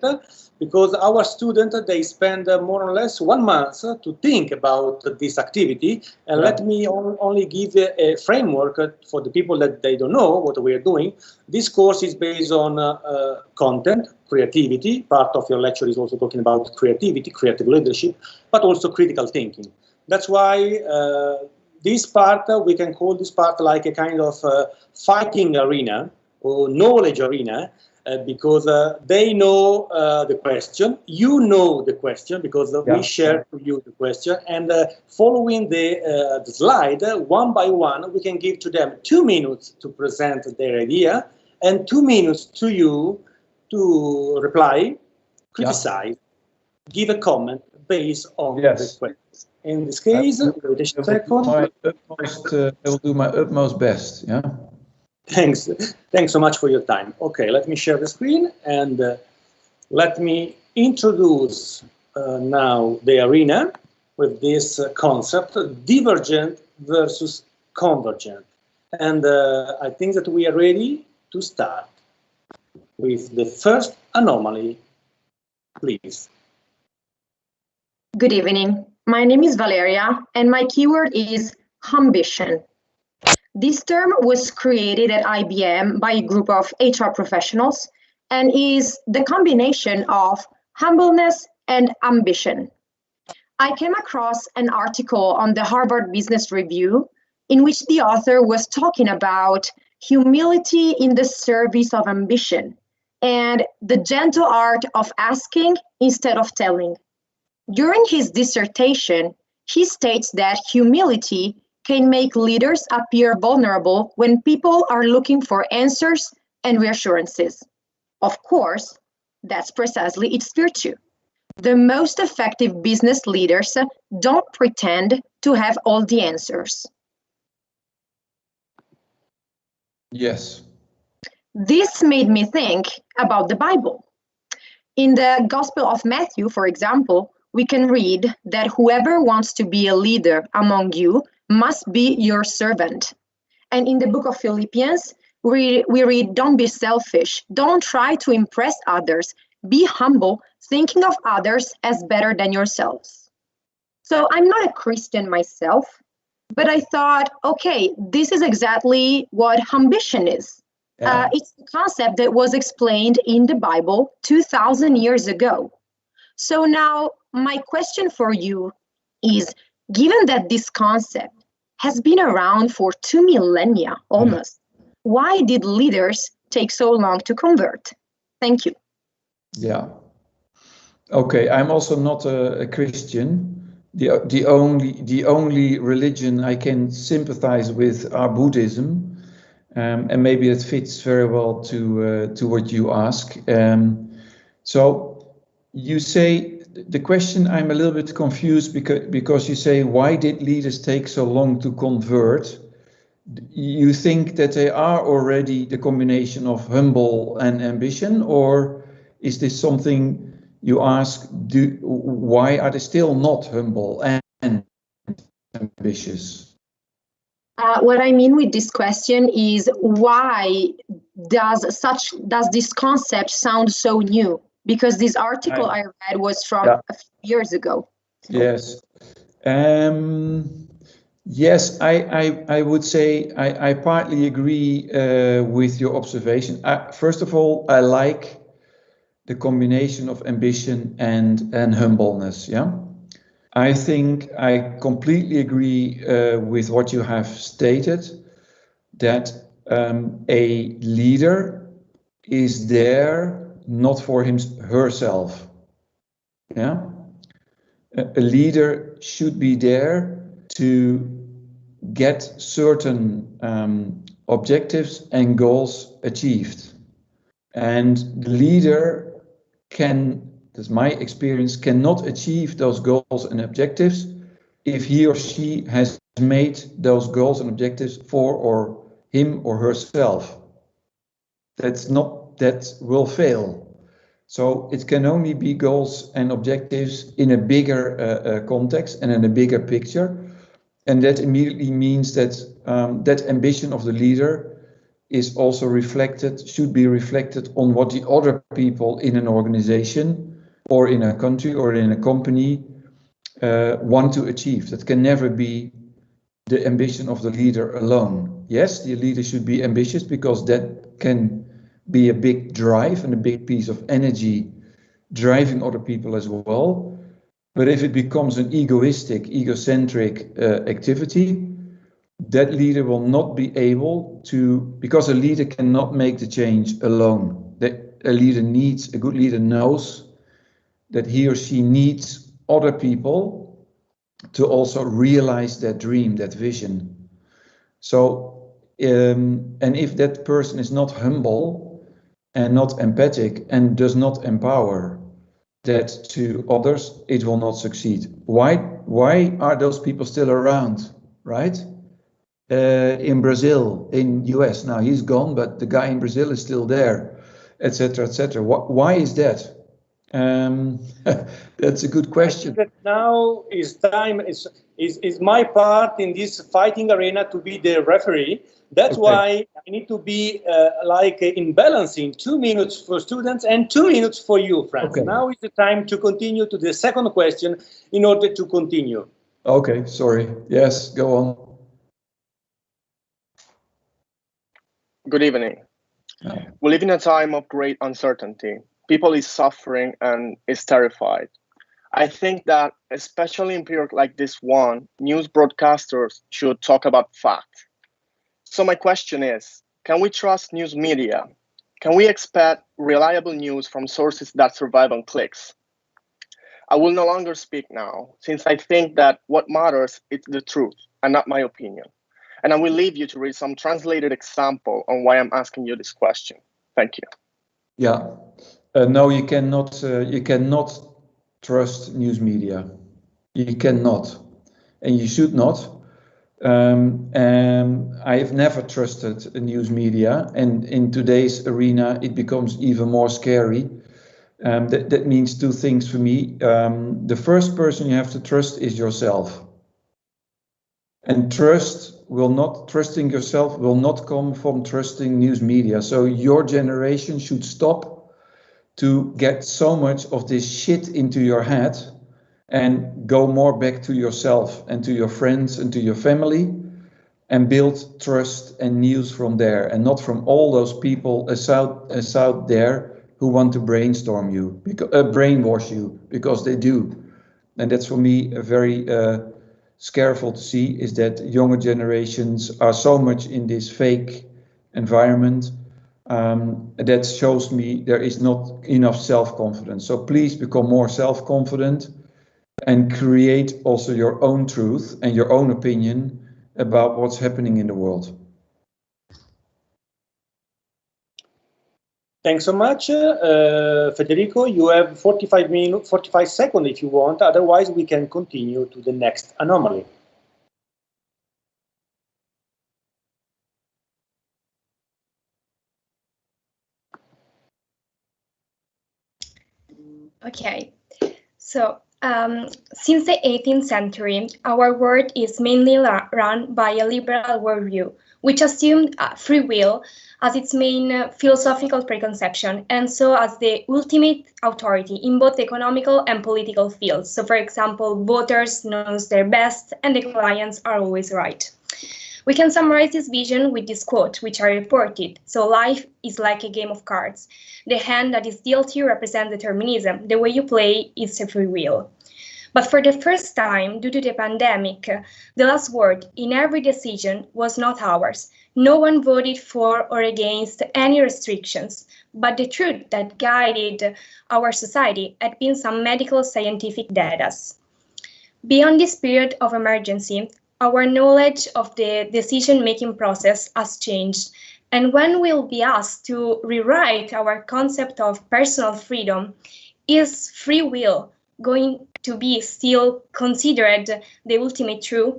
because our students, they spend more or less 1 month to think about this activity, and let me only give a framework for the people that they don't know what we are doing. This course is based on content, creativity. Part of your lecture is also talking about creativity, creative leadership, but also critical thinking. That's why this part, we can call this part like a kind of fighting arena or knowledge arena, because they know the question, you know the question, because we share to you the question, and following the slide, one by one, we can give to them 2 minutes to present their idea, and 2 minutes to you to reply, criticize, give a comment based on the question. In this case, I will do my utmost best. Yeah. Thanks so much for your time. Okay, let me share the screen, and let me introduce now the arena with this concept, divergent versus convergent. And I think that we are ready to start with the first anomaly, please. Good evening. My name is Valeria, and my keyword is ambition. This term was created at IBM by a group of HR professionals and is the combination of humbleness and ambition. I came across an article on the Harvard Business Review in which the author was talking about humility in the service of ambition and the gentle art of asking instead of telling. During his dissertation, he states that humility can make leaders appear vulnerable when people are looking for answers and reassurances. Of course, that's precisely its virtue. The most effective business leaders don't pretend to have all the answers. Yes. This made me think about the Bible. In the Gospel of Matthew, for example, we can read that whoever wants to be a leader among you must be your servant. And in the book of Philippians, we read, don't be selfish, don't try to impress others, be humble, thinking of others as better than yourselves. So I'm not a Christian myself, but I thought, okay, this is exactly what ambition is. It's a concept that was explained in the Bible 2,000 years ago. So now my question for you is, given that this concept has been around for 2 millennia almost, why did leaders take so long to convert? Thank you. Yeah. Okay, I'm also not a Christian. The only religion I can sympathize with are Buddhism, and maybe it fits very well to what you ask. So you say the question, I'm a little bit confused because you say, why did leaders take so long to convert? You think that they are already the combination of humble and ambition, or is this something you ask, why are they still not humble and ambitious? What I mean with this question is, why does this concept sound so new? Because this article I read was from a few years ago. Yes. Yes, I would say I partly agree with your observation. First of all, I like the combination of ambition and humbleness. Yeah, I think I completely agree with what you have stated. that a leader is there not for herself. Yeah, a leader should be there to get certain objectives and goals achieved, and the leader can, that's my experience, cannot achieve those goals and objectives if he or she has made those goals and objectives for or him or herself. That will fail. So it can only be goals and objectives in a bigger context and in a bigger picture. And that immediately means that that ambition of the leader is also reflected, should be reflected on what the other people in an organization or in a country or in a company want to achieve. That can never be the ambition of the leader alone. Yes, the leader should be ambitious because that can be a big drive and a big piece of energy driving other people as well. But if it becomes an egoistic, egocentric activity, that leader will not be able to, because a leader cannot make the change alone. A good leader knows that he or she needs other people to also realize that dream, that vision. So, and if that person is not humble and not empathic and does not empower that to others, it will not succeed. Why are those people still around, right? In Brazil, in US, now he's gone, but the guy in Brazil is still there, etc., etc. Why is that? That's a good question. I think that now is time, is my part in this fighting arena to be the referee. That's why I need to be in balancing 2 minutes for students and 2 minutes for you, Franz. Now is the time to continue to the second question in order to continue. Okay, sorry. Yes, go on. Good evening. We live in a time of great uncertainty. People is suffering and is terrified. I think that, especially in period like this one, news broadcasters should talk about fact. So my question is, can we trust news media? Can we expect reliable news from sources that survive on clicks? I will no longer speak now, since I think that what matters is the truth and not my opinion. And I will leave you to read some translated example on why I'm asking you this question. Thank you. Yeah, no, you cannot trust news media. You cannot, and you should not. I have never trusted news media, and in today's arena, it becomes even more scary. That means two things for me. The first person you have to trust is yourself. And trusting yourself will not come from trusting news media. So your generation should stop to get so much of this shit into your head and go more back to yourself and to your friends and to your family and build trust and news from there, and not from all those people out there who want to brainwash you, because they do. And that's for me a very scareful to see, is that younger generations are so much in this fake environment. That shows me there is not enough self-confidence. So please become more self-confident and create also your own truth and your own opinion about what's happening in the world. Thanks so much, Federico. You have 45 seconds if you want. Otherwise, we can continue to the next anomaly. Okay, so since the 18th century, our world is mainly run by a liberal worldview, which assumed free will as its main philosophical preconception, and so as the ultimate authority in both economical and political fields. So, for example, voters know their best and the clients are always right. We can summarize this vision with this quote, which I reported. So life is like a game of cards. The hand that is dealt you represents determinism. The way you play is a free will. But for the first time, due to the pandemic, the last word in every decision was not ours. No one voted for or against any restrictions, but the truth that guided our society had been some medical scientific data. Beyond this period of emergency, our knowledge of the decision-making process has changed, and when we'll be asked to rewrite our concept of personal freedom, is free will going to be still considered the ultimate truth,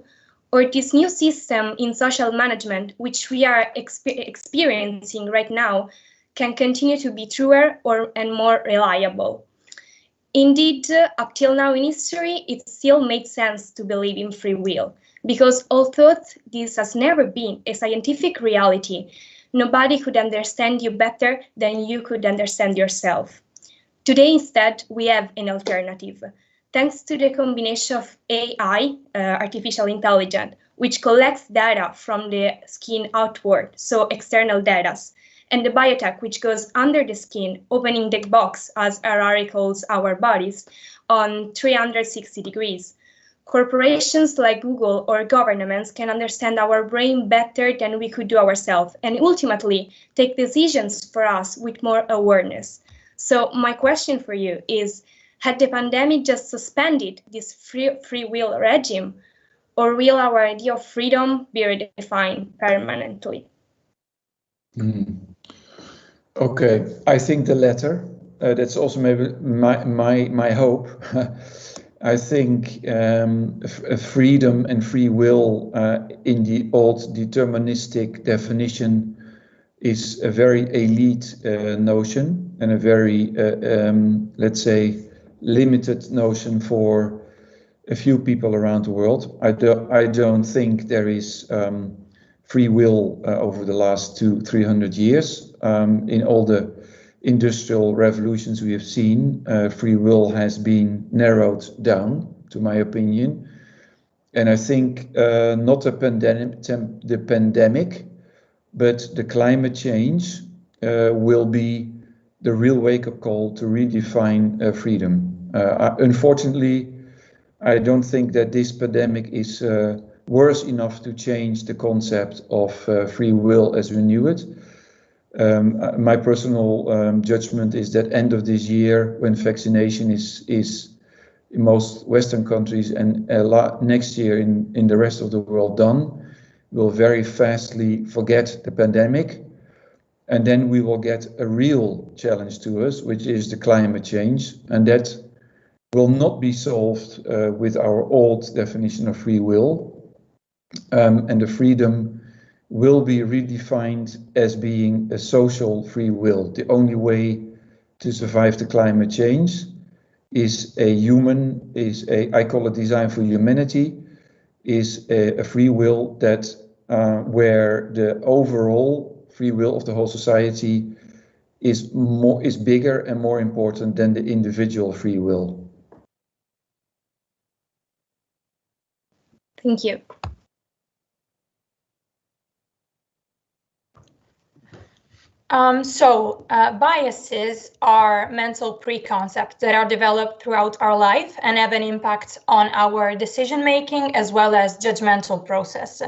or this new system in social management, which we are experiencing right now, can continue to be truer and more reliable? Indeed, up till now in history, it still made sense to believe in free will, because although this has never been a scientific reality, nobody could understand you better than you could understand yourself. Today, instead, we have an alternative. Thanks to the combination of AI, artificial intelligence, which collects data from the skin outward, so external data, and the biotech, which goes under the skin, opening the box, as Harari calls our bodies, on 360 degrees. Corporations like Google or governments can understand our brain better than we could do ourselves, and ultimately take decisions for us with more awareness. So my question for you is, had the pandemic just suspended this free will regime, or will our idea of freedom be redefined permanently? Okay, I think the latter. That's also maybe my hope. I think freedom and free will in the old deterministic definition is a very elite notion and a very, let's say, limited notion for a few people around the world. I don't think there is free will over the last 200-300 years. In all the industrial revolutions we have seen, free will has been narrowed down, to my opinion. And I think not the pandemic, but the climate change will be the real wake-up call to redefine freedom. Unfortunately, I don't think that this pandemic is worse enough to change the concept of free will as we knew it. My personal judgment is that end of this year, when vaccination is in most Western countries and next year in the rest of the world done, we'll very fastly forget the pandemic, and then we will get a real challenge to us, which is the climate change, and that will not be solved with our old definition of free will, and the freedom will be redefined as being a social free will. The only way to survive the climate change is I call it design for humanity, is a free will that where the overall free will of the whole society is bigger and more important than the individual free will. Thank you. Biases are mental preconcepts that are developed throughout our life and have an impact on our decision-making as well as judgmental process,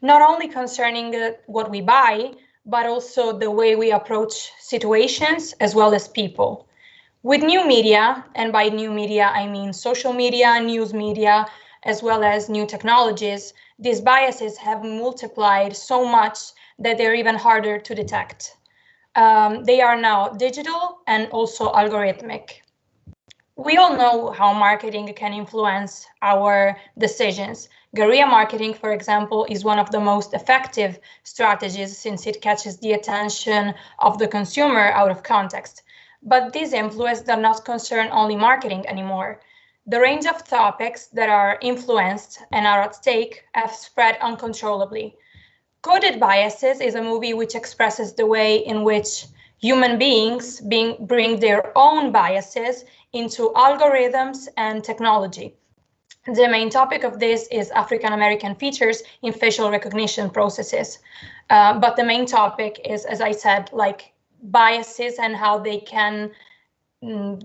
not only concerning what we buy, but also the way we approach situations as well as people. With new media, and by new media I mean social media, news media, as well as new technologies, these biases have multiplied so much that they're even harder to detect. They are now digital and also algorithmic. We all know how marketing can influence our decisions. Guerrilla marketing, for example, is one of the most effective strategies since it catches the attention of the consumer out of context. But this influence does not concern only marketing anymore. The range of topics that are influenced and are at stake have spread uncontrollably. Coded Biases is a movie which expresses the way in which human beings bring their own biases into algorithms and technology. The main topic of this is African American features in facial recognition processes. But the main topic is, as I said, like biases and how they can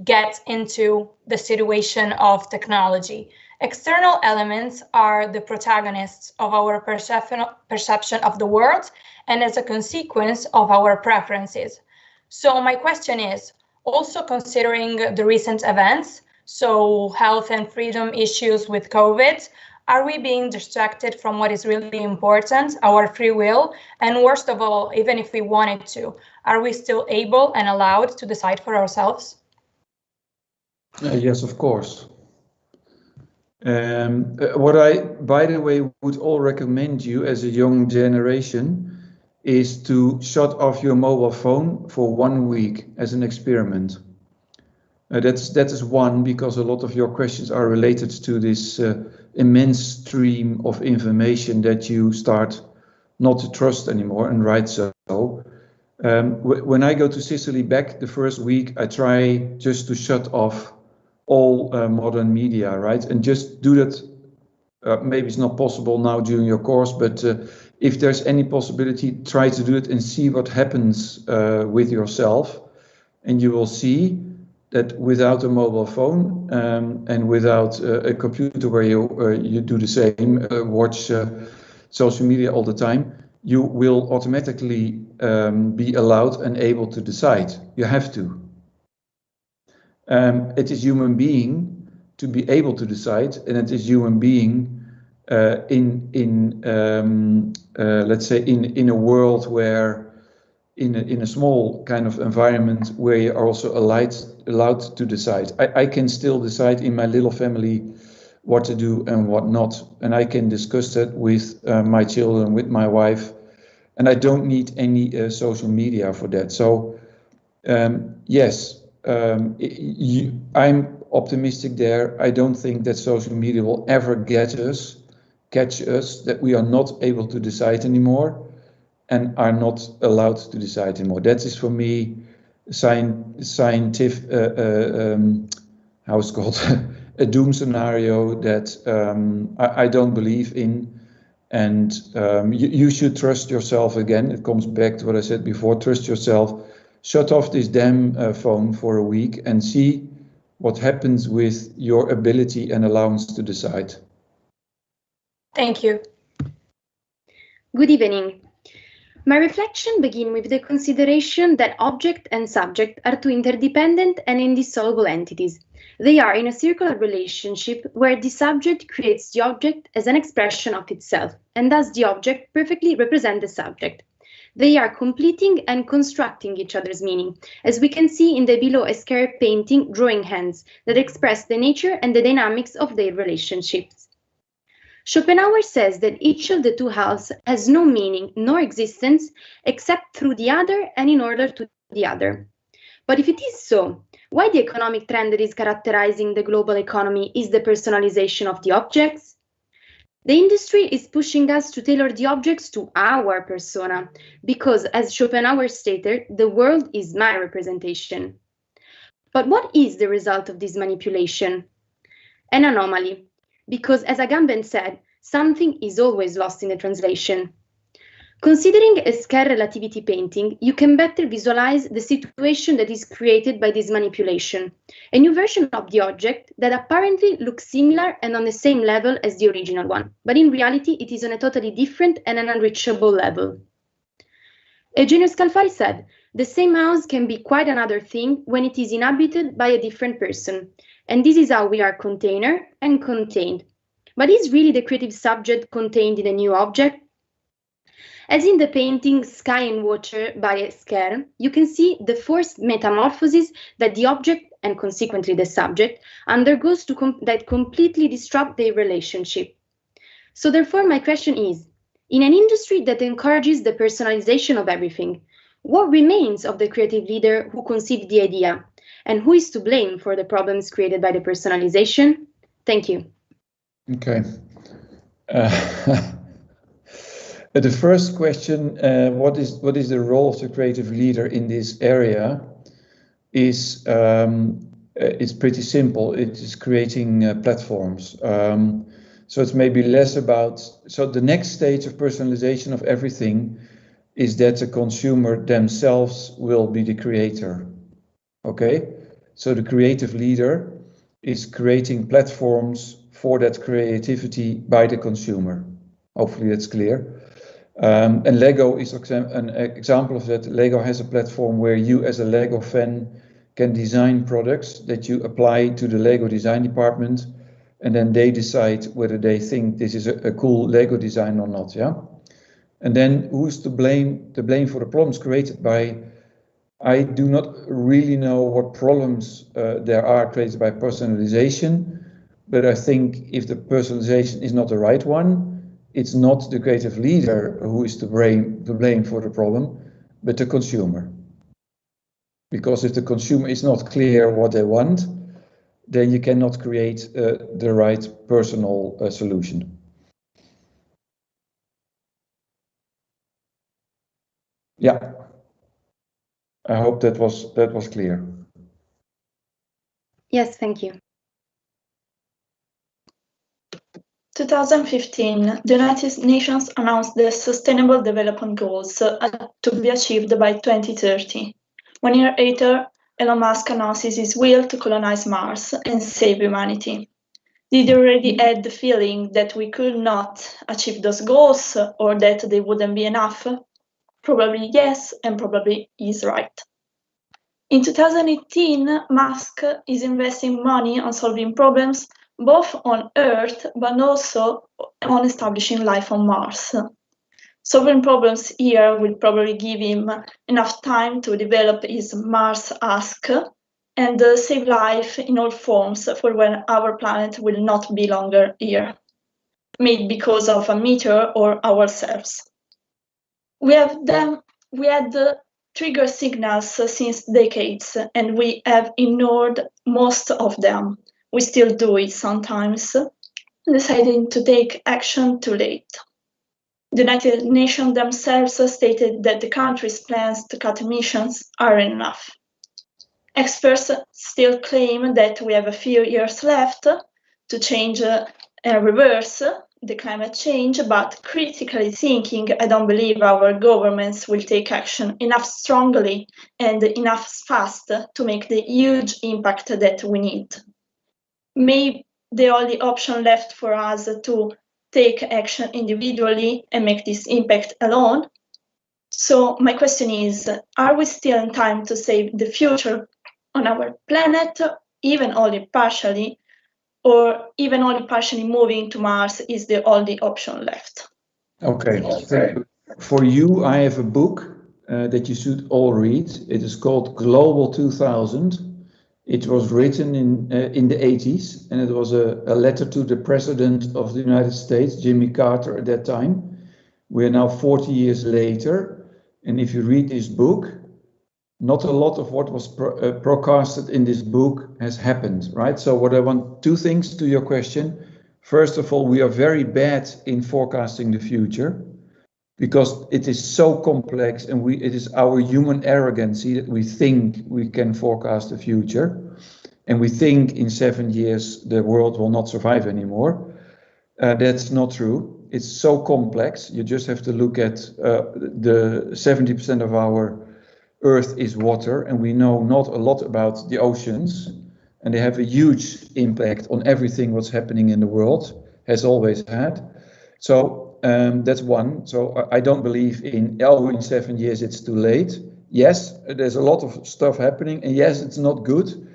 get into the situation of technology. External elements are the protagonists of our perception of the world and as a consequence of our preferences. So my question is, also considering the recent events, so health and freedom issues with COVID, are we being distracted from what is really important, our free will? And worst of all, even if we wanted to, are we still able and allowed to decide for ourselves? Yes, of course. What I, by the way, would all recommend you as a young generation is to shut off your mobile phone for 1 week as an experiment. That is one, because a lot of your questions are related to this immense stream of information that you start not to trust anymore, and right so. When I go to Sicily back the first week, I try just to shut off all modern media, right? And just do that. Maybe it's not possible now during your course, but if there's any possibility, try to do it and see what happens with yourself. And you will see that without a mobile phone and without a computer where you do the same, watch social media all the time, you will automatically be allowed and able to decide. You have to. It is human being to be able to decide, and it is human being let's say in a world where in a small kind of environment where you are also allowed to decide. I can still decide in my little family what to do and what not, and I can discuss that with my children, with my wife, and I don't need any social media for that. So yes. I'm optimistic there. I don't think that social media will ever catch us, that we are not able to decide anymore and are not allowed to decide anymore. That is for me scientific, how it's called, a doom scenario that I don't believe in. And you should trust yourself again. It comes back to what I said before, trust yourself. Shut off this damn phone for a week and see what happens with your ability and allowance to decide. Thank you. Good evening. My reflection begins with the consideration that object and subject are two interdependent and indissoluble entities. They are in a circular relationship where the subject creates the object as an expression of itself, and thus the object perfectly represents the subject. They are completing and constructing each other's meaning, as we can see in the below Escher painting drawing hands that express the nature and the dynamics of their relationships. Schopenhauer says that each of the two halves has no meaning nor existence except through the other and in order to the other. But if it is so, why the economic trend that is characterizing the global economy is the personalization of the objects? The industry is pushing us to tailor the objects to our persona, because, as Schopenhauer stated, the world is my representation. But what is the result of this manipulation? An anomaly, because, as Agamben said, something is always lost in the translation. Considering a scale relativity painting, you can better visualize the situation that is created by this manipulation, a new version of the object that apparently looks similar and on the same level as the original one, but in reality it is on a totally different and an unreachable level. Eugenio Scalfari said, the same house can be quite another thing when it is inhabited by a different person, and this is how we are container and contained. But is really the creative subject contained in a new object? As in the painting Sky and Water by Escher, you can see the forced metamorphosis that the object, and consequently the subject, undergoes that completely disrupt their relationship. So therefore my question is, in an industry that encourages the personalization of everything, what remains of the creative leader who conceived the idea, and who is to blame for the problems created by the personalization? Thank you. Okay. The first question, what is the role of the creative leader in this area, is it's pretty simple. It is creating platforms. So it's maybe less about. So the next stage of personalization of everything is that the consumer themselves will be the creator. Okay, so the creative leader is creating platforms for that creativity by the consumer. Hopefully that's clear. And Lego is an example of that. Lego has a platform where you as a Lego fan can design products that you apply to the Lego design department, and then they decide whether they think this is a cool Lego design or not, yeah? And then who's to blame? The blame for the problems created by, I do not really know what problems there are created by personalization, but I think if the personalization is not the right one, it's not the creative leader who is to blame for the problem, but the consumer. Because if the consumer is not clear what they want, then you cannot create the right personal solution. Yeah, I hope that was clear. Yes, thank you. 2015, the United Nations announced the Sustainable Development Goals to be achieved by 2030. 1 year later, Elon Musk announces his will to colonize Mars and save humanity. Did you already had the feeling that we could not achieve those goals or that they wouldn't be enough? Probably yes, and probably he's right. In 2018, Musk is investing money on solving problems both on Earth but also on establishing life on Mars. Solving problems here will probably give him enough time to develop his Mars Ask and save life in all forms for when our planet will not be longer here, made because of a meteor or ourselves. We had trigger signals since decades, and we have ignored most of them. We still do it sometimes, deciding to take action too late. The United Nations themselves stated that the country's plans to cut emissions aren't enough. Experts still claim that we have a few years left to change and reverse the climate change, but critically thinking, I don't believe our governments will take action enough strongly and enough fast to make the huge impact that we need. Maybe the only option left for us to take action individually and make this impact alone. So my question is, are we still in time to save the future on our planet, even only partially, or even only partially moving to Mars is the only option left? Okay, thank you. For you, I have a book that you should all read. It is called Global 2000. It was written in the 80s, and it was a letter to the President of the United States, Jimmy Carter, at that time. We are now 40 years later, and if you read this book, not a lot of what was broadcasted in this book has happened, right? So what I want, two things to your question. First of all, we are very bad in forecasting the future because it is so complex, and it is our human arrogancy that we think we can forecast the future. And we think in 7 years the world will not survive anymore. That's not true. It's so complex. You just have to look at the 70% of our Earth is water, and we know not a lot about the oceans, and they have a huge impact on everything what's happening in the world, has always had. So that's one. So I don't believe in 7 years it's too late. Yes, there's a lot of stuff happening, and yes, it's not good,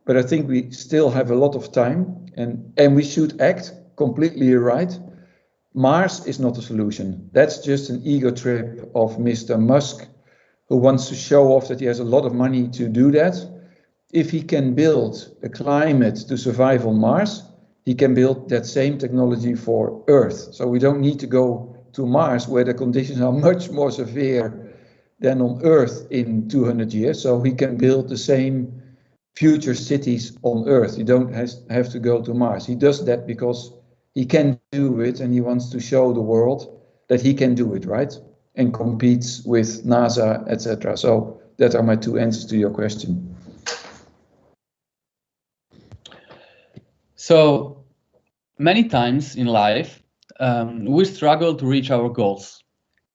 but I think we still have a lot of time, and we should act. Completely right. Mars is not a solution. That's just an ego trip of Mr. Musk, who wants to show off that he has a lot of money to do that. If he can build a climate to survive on Mars, he can build that same technology for Earth. So we don't need to go to Mars, where the conditions are much more severe than on Earth in 200 years. So he can build the same future cities on Earth. You don't have to go to Mars. He does that because he can do it, and he wants to show the world that he can do it, right? And competes with NASA, etc. So that are my two answers to your question. So many times in life, we struggle to reach our goals.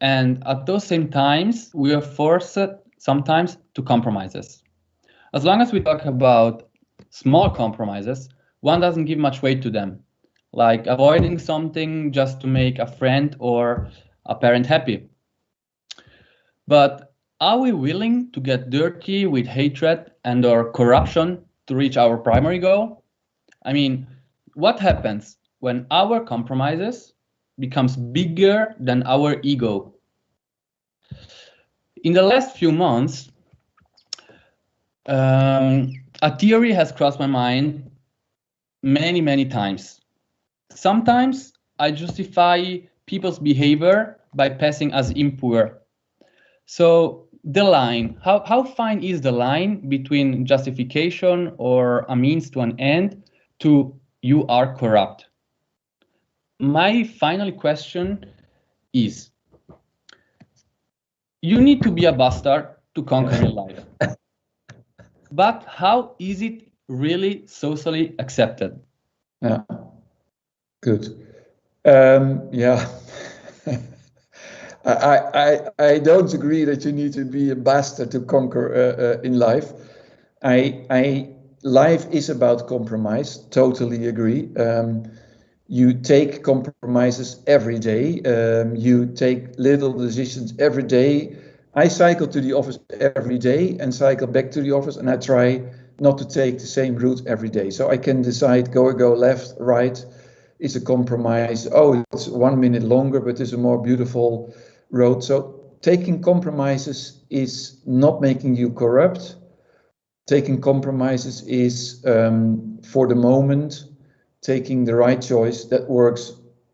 And at those same times, we are forced sometimes to compromises. As long as we talk about small compromises, one doesn't give much weight to them. like avoiding something just to make a friend or a parent happy. But are we willing to get dirty with hatred and or corruption to reach our primary goal? I mean, what happens when our compromises becomes bigger than our ego? In the last few months, a theory has crossed my mind many times. Sometimes I justify people's behavior by passing as impure. So the line, how fine is the line between justification or a means to an end to you are corrupt? My final question is, you need to be a bastard to conquer in life. But how is it really socially accepted? Yeah, good. Yeah. I don't agree that you need to be a bastard to conquer in life. Life is about compromise. Totally agree. You take compromises every day. You take little decisions every day. I cycle to the office every day and cycle back to the office, and I try not to take the same route every day. So I can decide go left, right. It's a compromise. Oh, it's 1 minute longer, but it's a more beautiful road. So taking compromises is not making you corrupt. Taking compromises is, for the moment, taking the right choice that works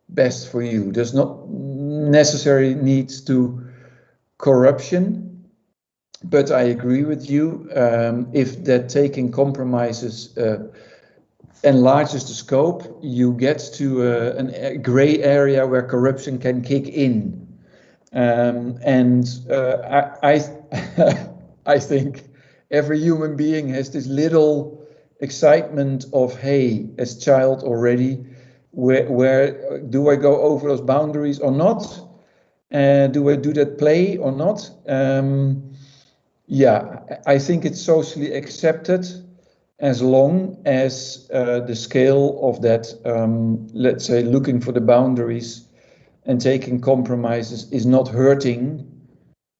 best for you. There's not necessarily needs to corruption, but I agree with you. If that taking compromises enlarges the scope, you get to a gray area where corruption can kick in. I think every human being has this little excitement of, hey, as child already, where do I go over those boundaries or not? Do I do that play or not? Yeah, I think it's socially accepted as long as the scale of that, let's say, looking for the boundaries and taking compromises is not hurting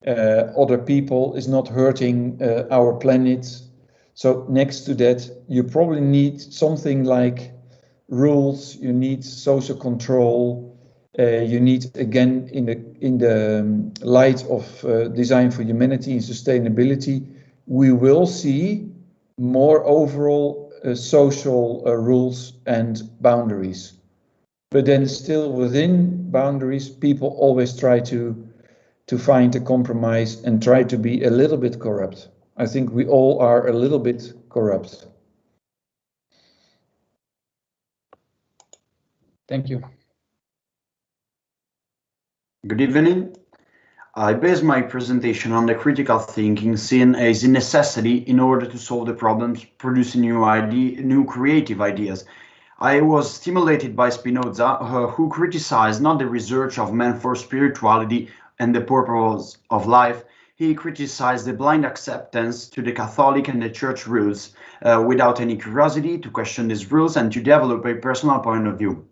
other people, is not hurting our planet. So next to that, you probably need something like rules, you need social control, you need, again, in the light of design for humanity and sustainability, we will see more overall social rules and boundaries. But then still within boundaries, people always try to find a compromise and try to be a little bit corrupt. I think we all are a little bit corrupt. Thank you. Good evening. I base my presentation on the critical thinking seen as a necessity in order to solve the problems, producing new creative ideas. I was stimulated by Spinoza, who criticized not the research of man for spirituality and the purpose of life. He criticized the blind acceptance to the Catholic and the Church rules, without any curiosity to question these rules and to develop a personal point of view.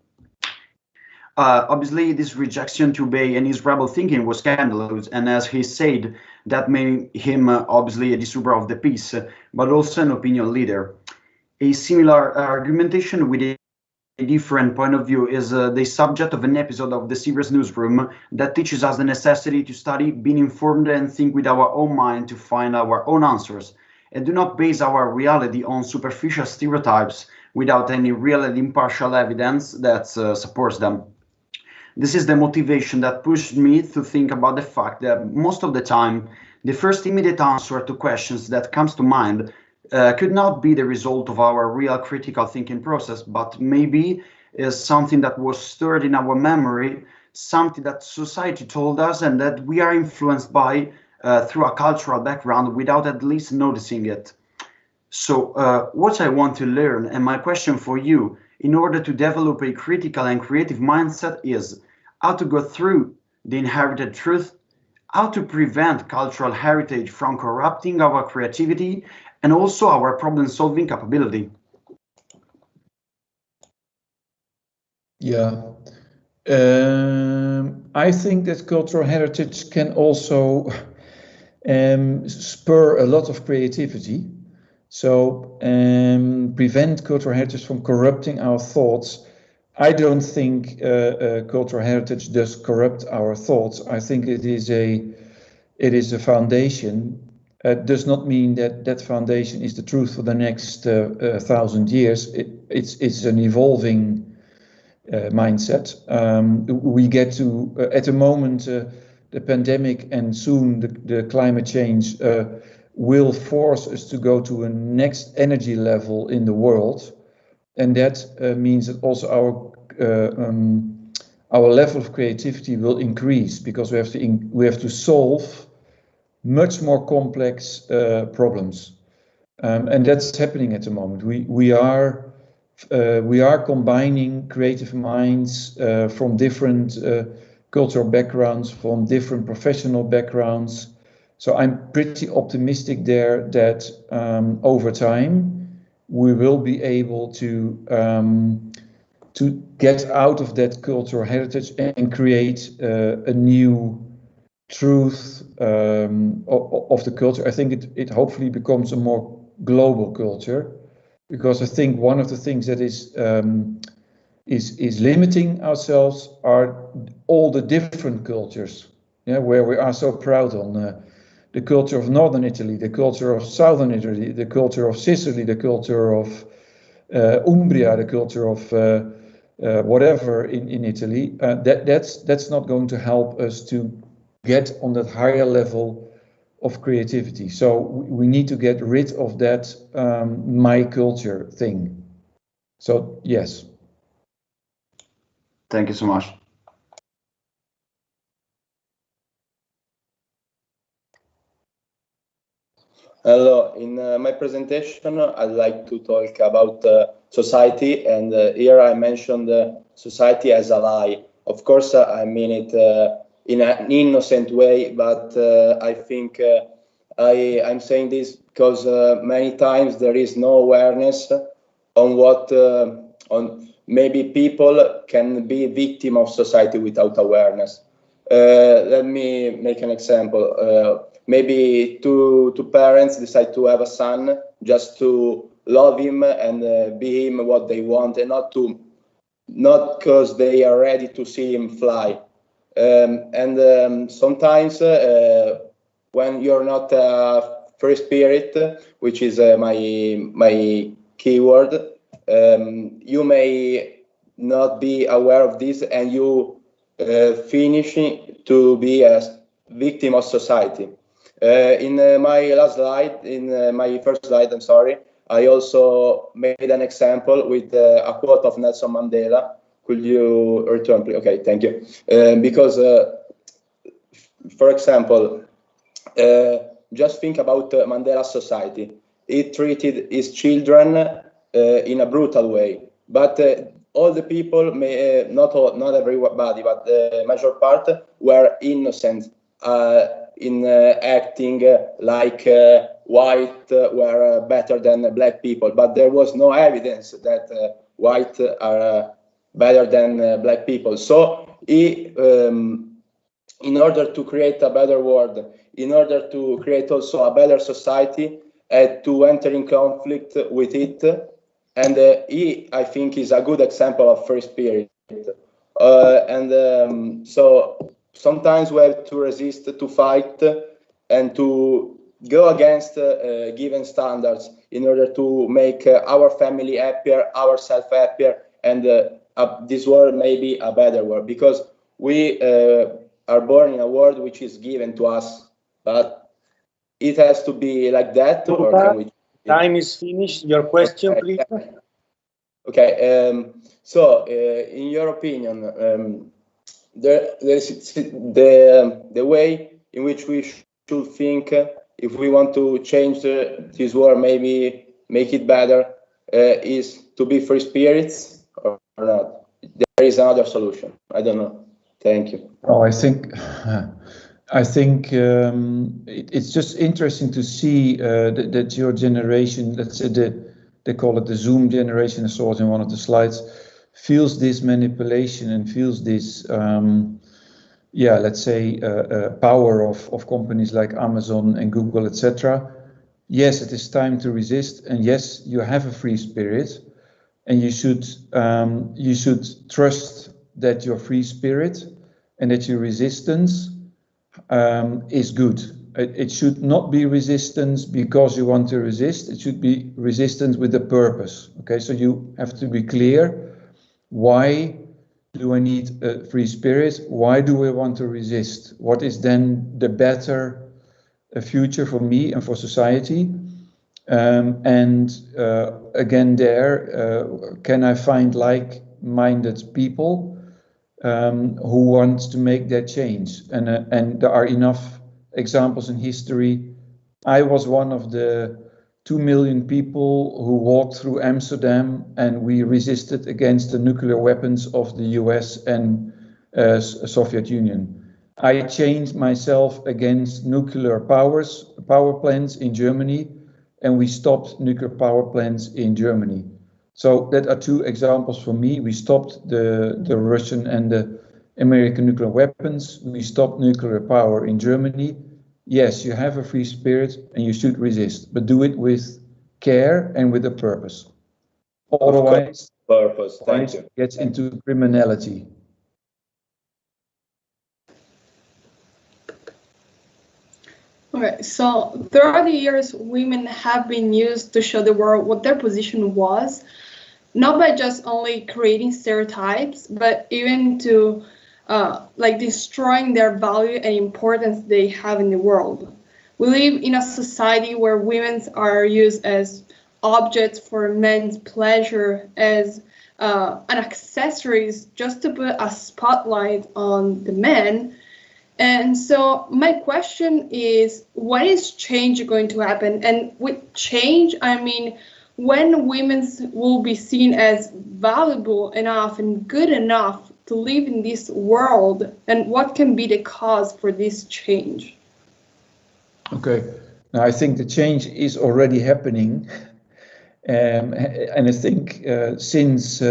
Obviously, this rejection to obey and his rebel thinking was scandalous, and as he said, that made him obviously a disturber of the peace, but also an opinion leader. A similar argumentation with a different point of view is the subject of an episode of the series Newsroom that teaches us the necessity to study, being informed, and think with our own mind to find our own answers, and do not base our reality on superficial stereotypes without any real and impartial evidence that supports them. This is the motivation that pushed me to think about the fact that most of the time, the first immediate answer to questions that comes to mind could not be the result of our real critical thinking process, but maybe is something that was stirred in our memory, something that society told us and that we are influenced by through a cultural background without at least noticing it. So what I want to learn, and my question for you, in order to develop a critical and creative mindset, is how to go through the inherited truth, how to prevent cultural heritage from corrupting our creativity and also our problem-solving capability. Yeah. I think that cultural heritage can also spur a lot of creativity. So prevent cultural heritage from corrupting our thoughts. I don't think cultural heritage does corrupt our thoughts. I think it is a foundation. Does not mean that that foundation is the truth for the next 1,000 years. It's an evolving mindset. We get to at the moment the pandemic and soon the climate change will force us to go to a next energy level in the world, and that means that also our level of creativity will increase, because we have to solve much more complex problems, and that's happening at the moment. We are combining creative minds from different cultural backgrounds, from different professional backgrounds. So I'm pretty optimistic there that over time we will be able to get out of that cultural heritage and create a new truth of the culture. I think it hopefully becomes a more global culture, because I think one of the things that is limiting ourselves are all the different cultures, where we are so proud on the culture of Northern Italy, the culture of Southern Italy, the culture of Sicily, the culture of Umbria, the culture of whatever in Italy. That's not going to help us to get on that higher level of creativity. So we need to get rid of that my culture thing. So yes. Thank you so much. Hello, in my presentation, I'd like to talk about society, and here I mentioned society as a lie. Of course, I mean it in an innocent way, but I think I'm saying this because many times there is no awareness on what, on maybe people can be victim of society without awareness. Let me make an example. Maybe two parents decide to have a son just to love him and be him what they want, and not because they are ready to see him fly. Sometimes when you're not a free spirit, which is my keyword, you may not be aware of this, and you finish to be a victim of society. In my last slide, in my first slide, I'm sorry, I also made an example with a quote of Nelson Mandela. Could you return, please? Okay, thank you. Because, for example, just think about Mandela's society. He treated his children in a brutal way, but all the people, not everybody, but the major part were innocent in acting like white were better than black people, but there was no evidence that white are better than black people. So he, in order to create a better world, in order to create also a better society, had to enter in conflict with it. And he, I think, is a good example of free spirit. So sometimes we have to resist, to fight, and to go against given standards in order to make our family happier, ourselves happier, and this world may be a better world, because we are born in a world which is given to us, but it has to be like that, or can we? Time is finished. Your question, please. Okay. So, in your opinion, the way in which we should think, if we want to change this world, maybe make it better, is to be free spirits or not? There is another solution. I don't know. Thank you. Oh, I think it's just interesting to see that your generation, let's say they call it the Zoom generation, I saw it in one of the slides, feels this manipulation and feels this, let's say, power of companies like Amazon and Google, etc. Yes, it is time to resist, and yes, you have a free spirit, and you should trust that your free spirit and that your resistance is good. It should not be resistance because you want to resist. It should be resistance with a purpose. Okay, so you have to be clear. Why do I need a free spirit? Why do I want to resist? What is then the better future for me and for society? Again, can I find like-minded people who want to make that change? And there are enough examples in history. I was one of the 2 million people who walked through Amsterdam, and we resisted against the nuclear weapons of the US and Soviet Union. I changed myself against nuclear power plants in Germany, and we stopped nuclear power plants in Germany. So that are two examples for me. We stopped the Russian and the American nuclear weapons. We stopped nuclear power in Germany. Yes, you have a free spirit and you should resist, but do it with care and with a purpose. Otherwise, Thank you. It gets into criminality. Okay, so throughout the years, women have been used to show the world what their position was, not by just only creating stereotypes, but even to like destroying their value and importance they have in the world. We live in a society where women are used as objects for men's pleasure, as an accessories just to put a spotlight on the men. And so my question is, when is change going to happen? And with change, I mean, when women will be seen as valuable enough and good enough to live in this world, and what can be the cause for this change? Okay, now I think the change is already happening, and I think since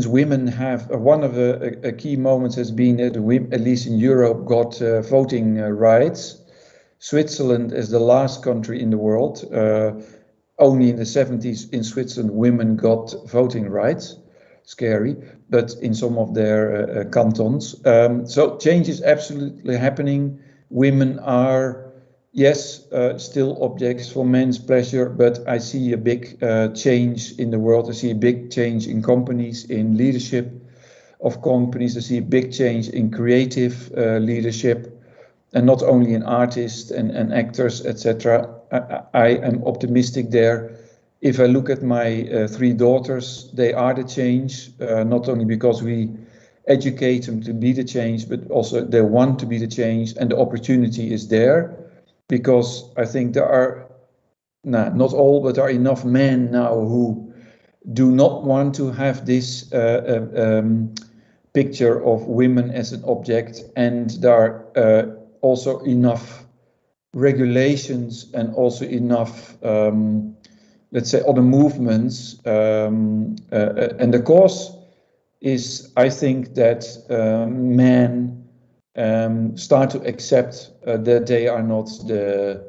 women have one of the key moments has been that women, at least in Europe, got voting rights. Switzerland is the last country in the world. Only in the 70s in Switzerland women got voting rights. Scary, but in some of their cantons. So change is absolutely happening. Women are, yes, still objects for men's pleasure, but I see a big change in the world. I see a big change in companies, in leadership of companies. I see a big change in creative leadership, and not only in artists and actors, etc. I am optimistic there. If I look at my 3 daughters, they are the change, not only because we educate them to be the change, but also they want to be the change, and the opportunity is there. Because I think there are, not all, but there are enough men now who do not want to have this picture of women as an object, and there are also enough regulations and also enough, let's say, other movements, and the cause is, I think, that men start to accept that they are not the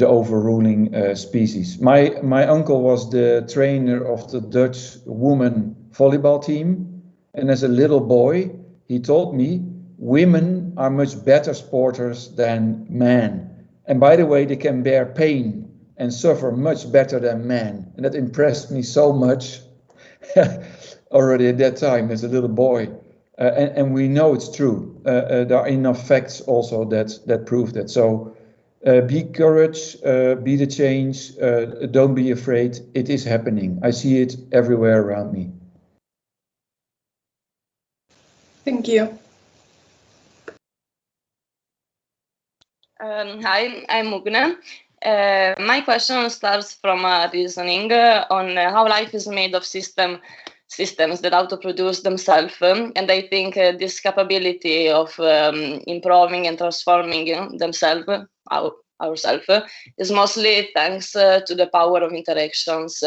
overruling species. My uncle was the trainer of the Dutch women volleyball team, and as a little boy, he told me women are much better sporters than men. And by the way, they can bear pain and suffer much better than men. And that impressed me so much already at that time as a little boy. And we know it's true. There are enough facts also that prove that. So be courage, be the change, don't be afraid. It is happening. I see it everywhere around me. Thank you. Hi, I'm Mugne. My question starts from a reasoning on how life is made of systems that auto-produce themselves. And I think this capability of improving and transforming themselves, ourselves, is mostly thanks to the power of interactions.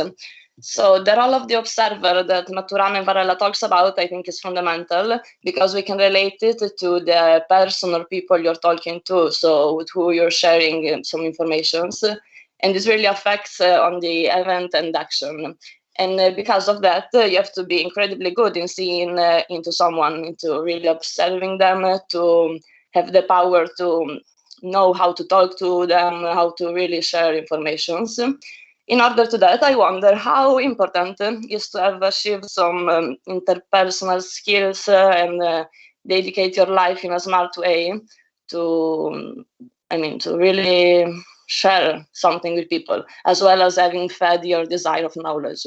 So the role of the observer that Maturana and Varela talks about, I think, is fundamental, because we can relate it to the person or people you're talking to, so with who you're sharing some informations. And this really affects on the event and action. And because of that, you have to be incredibly good in seeing into someone, into really observing them, to have the power to know how to talk to them, how to really share information. In order to that, I wonder how important is to have achieved some interpersonal skills and dedicate your life in a smart way to, to really share something with people, as well as having fed your desire of knowledge.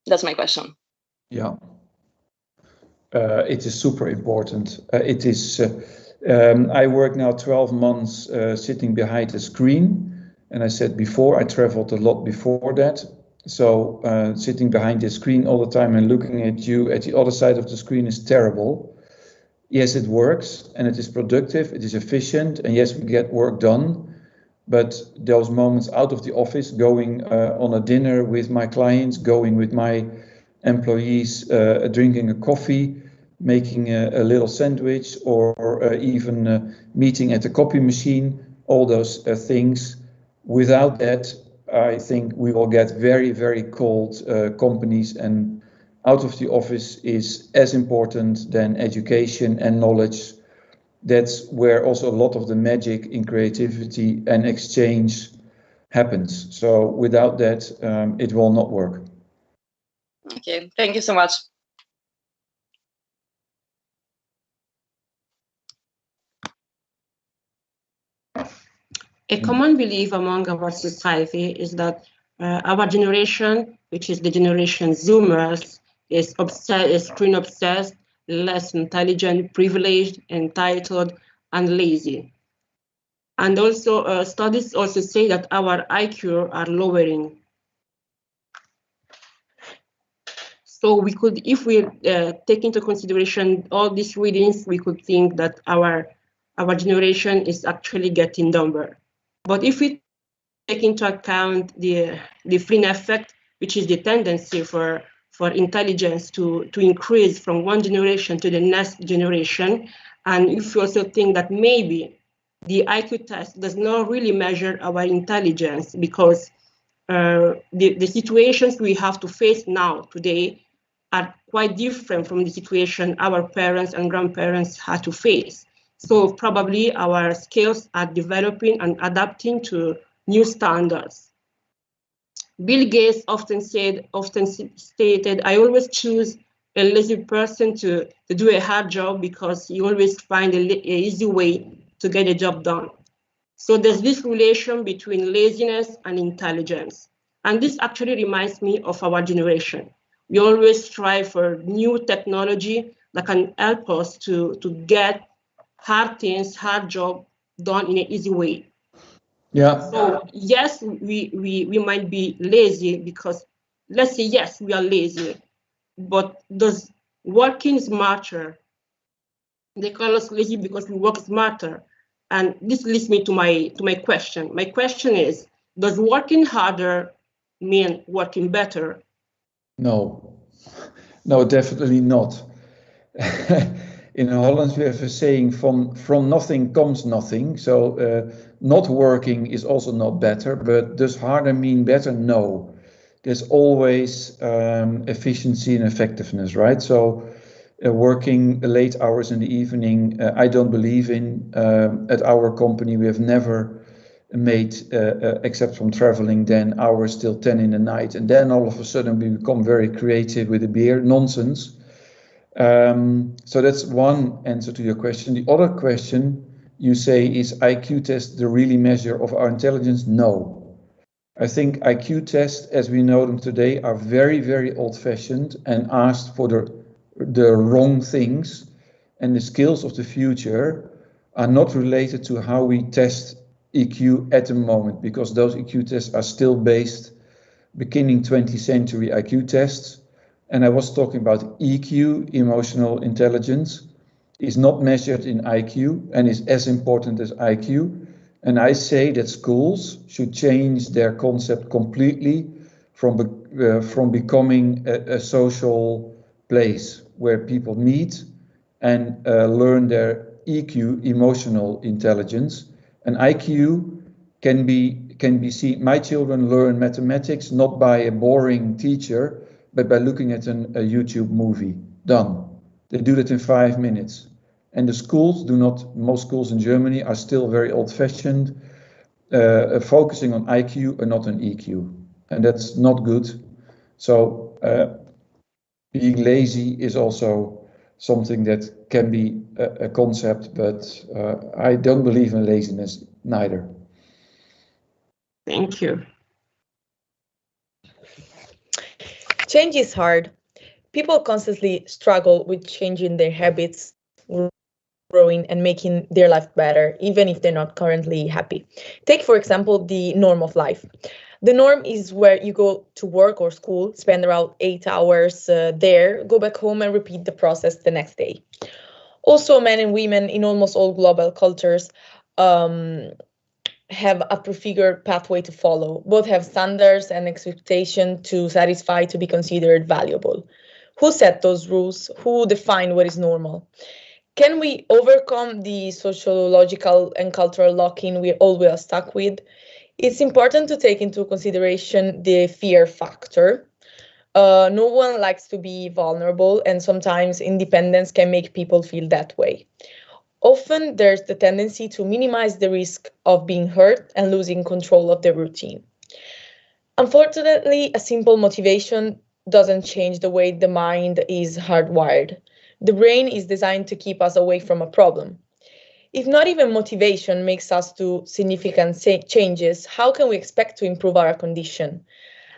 That's my question. Yeah, it is super important. It is. I work now 12 months sitting behind a screen. And I said before, I traveled a lot before that. So sitting behind the screen all the time and looking at you at the other side of the screen is terrible. Yes, it works and it is productive, it is efficient, and yes, we get work done. But those moments out of the office, going on a dinner with my clients, going with my employees, drinking a coffee, making a little sandwich, or even meeting at the copy machine, all those things. Without that, I think we will get very, very cold companies, and out of the office is as important than education and knowledge. That's where also a lot of the magic in creativity and exchange happens. So without that, it will not work. Okay, thank you so much. A common belief among our society is that our generation, which is the generation Zoomers, is screen obsessed, less intelligent, privileged, entitled, and lazy. And also studies also say that our IQ are lowering. So we could, if we take into consideration all these readings, we could think that our generation is actually getting dumber. But if we take into account the Flynn effect, which is the tendency for intelligence to increase from one generation to the next generation, and if you also think that maybe the IQ test does not really measure our intelligence, because the situations we have to face now, today, are quite different from the situation our parents and grandparents had to face. So probably our skills are developing and adapting to new standards. Bill Gates often stated, I always choose a lazy person to do a hard job because you always find an easy way to get a job done. So there's this relation between laziness and intelligence. And this actually reminds me of our generation. We always strive for new technology that can help us to get hard things, hard job done in an easy way. Yeah. So yes, we might be lazy because, let's say yes, we are lazy, but does working smarter? They call us lazy because we work smarter. And this leads me to my question. My question is, does working harder mean working better? No, definitely not. In Holland, we have a saying, from nothing comes nothing. So not working is also not better, but does harder mean better? No. There's always efficiency and effectiveness, right? So working late hours in the evening, I don't believe in. At our company, we have never made, except from traveling, then hours till 10 in the night. And then all of a sudden we become very creative with a beer. Nonsense. So that's one answer to your question. The other question you say, is IQ test the really measure of our intelligence? No. I think IQ tests, as we know them today, are very, very old-fashioned and asked for the wrong things. And the skills of the future are not related to how we test EQ at the moment, because those EQ tests are still based beginning 20th century IQ tests. And I was talking about EQ, emotional intelligence, is not measured in IQ and is as important as IQ. And I say that schools should change their concept completely from becoming a social place where people meet and learn their EQ, emotional intelligence. And IQ can be seen. My children learn mathematics not by a boring teacher, but by looking at a YouTube movie. Done. They do that in 5 minutes. And the schools do not, most schools in Germany are still very old-fashioned, focusing on IQ and not on EQ. And that's not good. So being lazy is also something that can be a concept, but I don't believe in laziness neither. Thank you. Change is hard. People constantly struggle with changing their habits, growing and making their life better, even if they're not currently happy. Take, for example, the norm of life. The norm is where you go to work or school, spend around 8 hours there, go back home and repeat the process the next day. Also, men and women in almost all global cultures have a prefigured pathway to follow. Both have standards and expectation to satisfy to be considered valuable. Who set those rules? Who define what is normal? Can we overcome the sociological and cultural lock-in we are stuck with? It's important to take into consideration the fear factor. No one likes to be vulnerable, and sometimes independence can make people feel that way. Often there's the tendency to minimize the risk of being hurt and losing control of the routine. Unfortunately, a simple motivation doesn't change the way the mind is hardwired. The brain is designed to keep us away from a problem. If not even motivation makes us do significant changes, how can we expect to improve our condition?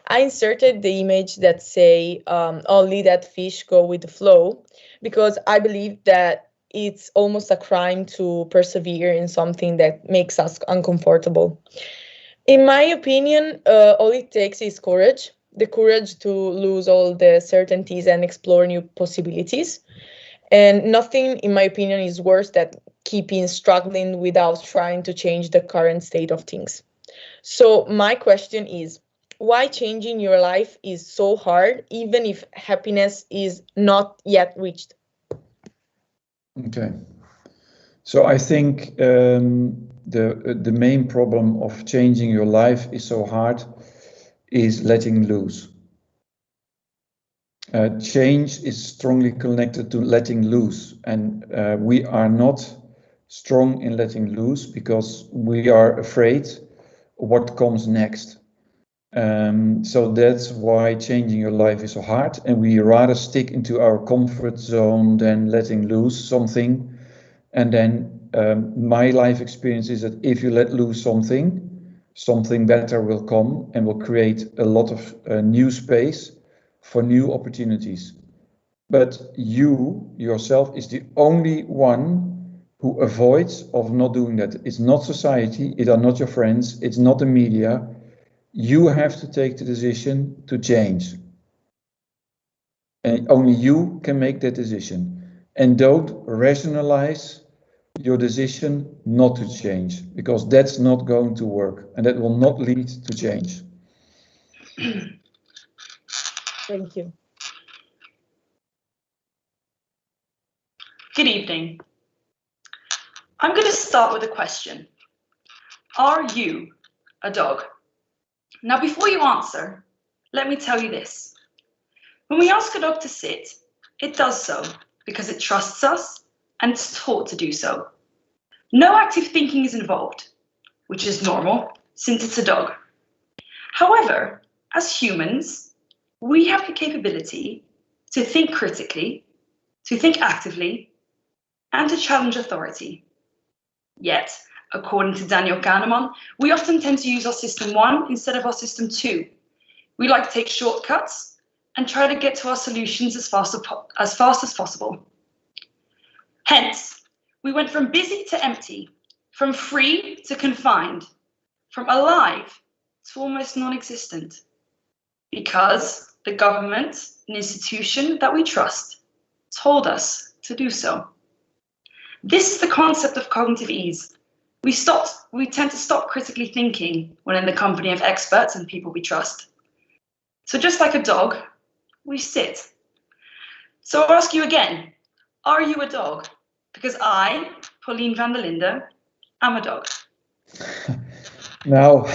I inserted the image that say, only that fish go with the flow, because I believe that it's almost a crime to persevere in something that makes us uncomfortable. In my opinion, all it takes is courage, the courage to lose all the certainties and explore new possibilities. And nothing, in my opinion, is worse than keeping struggling without trying to change the current state of things. So my question is, why changing your life is so hard, even if happiness is not yet reached? Okay. So I think the main problem of changing your life is so hard is letting loose. Change is strongly connected to letting loose, and we are not strong in letting loose because we are afraid of what comes next. So that's why changing your life is so hard, and we rather stick into our comfort zone than letting loose something. And then my life experience is that if you let loose something better will come and will create a lot of new space for new opportunities. But you yourself is the only one who avoids of not doing that. It's not society, it are not your friends, it's not the media. You have to take the decision to change. And only you can make that decision. And don't rationalize your decision not to change, because that's not going to work and that will not lead to change. Thank you. Good evening. I'm going to start with a question. Are you a dog? Now, before you answer, let me tell you this. When we ask a dog to sit, it does so because it trusts us and it's taught to do so. No active thinking is involved, which is normal since it's a dog. However, as humans, we have the capability to think critically, to think actively, and to challenge authority. Yet, according to Daniel Kahneman, we often tend to use our system 1 instead of our system 2. We like to take shortcuts and try to get to our solutions as fast as possible. Hence, we went from busy to empty, from free to confined, from alive to almost non-existent, because the government, an institution that we trust, told us to do so. This is the concept of cognitive ease. We tend to stop critically thinking when in the company of experts and people we trust. So just like a dog, we sit. So I'll ask you again, are you a dog? Because I, Pauline van der Linde, am a dog. Now,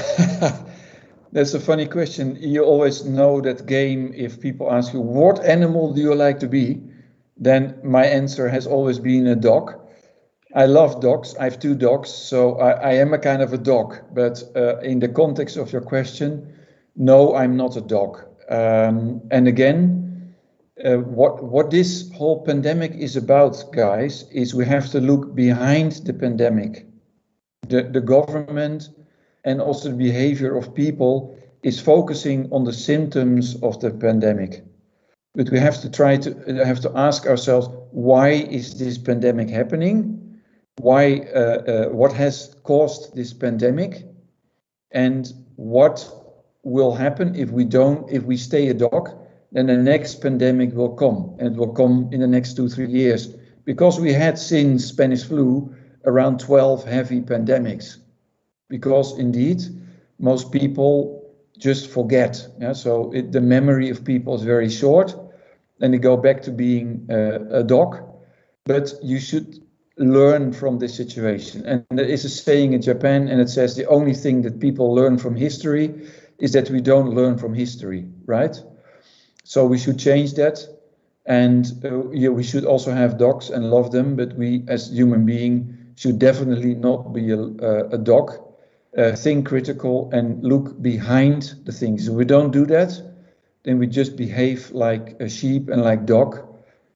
that's a funny question. You always know that game, if people ask you, what animal do you like to be? Then my answer has always been a dog. I love dogs. I have 2 dogs, so I am a kind of a dog. But in the context of your question, no, I'm not a dog. And again, what this whole pandemic is about, guys, is we have to look behind the pandemic. The government and also the behavior of people is focusing on the symptoms of the pandemic. But we have to ask ourselves, why is this pandemic happening? Why, what has caused this pandemic? And what will happen if we stay a dog? Then the next pandemic will come, and it will come in the next 2-3 years, because we had since Spanish flu around 12 heavy pandemics, because indeed most people just forget. Yeah? So the memory of people is very short, and they go back to being a dog. But you should learn from this situation. And there is a saying in Japan, and it says the only thing that people learn from history is that we don't learn from history, right? So we should change that. And we should also have dogs and love them, but we as human beings should definitely not be a dog. Think critical and look behind the things. If we don't do that, then we just behave like a sheep and like dog,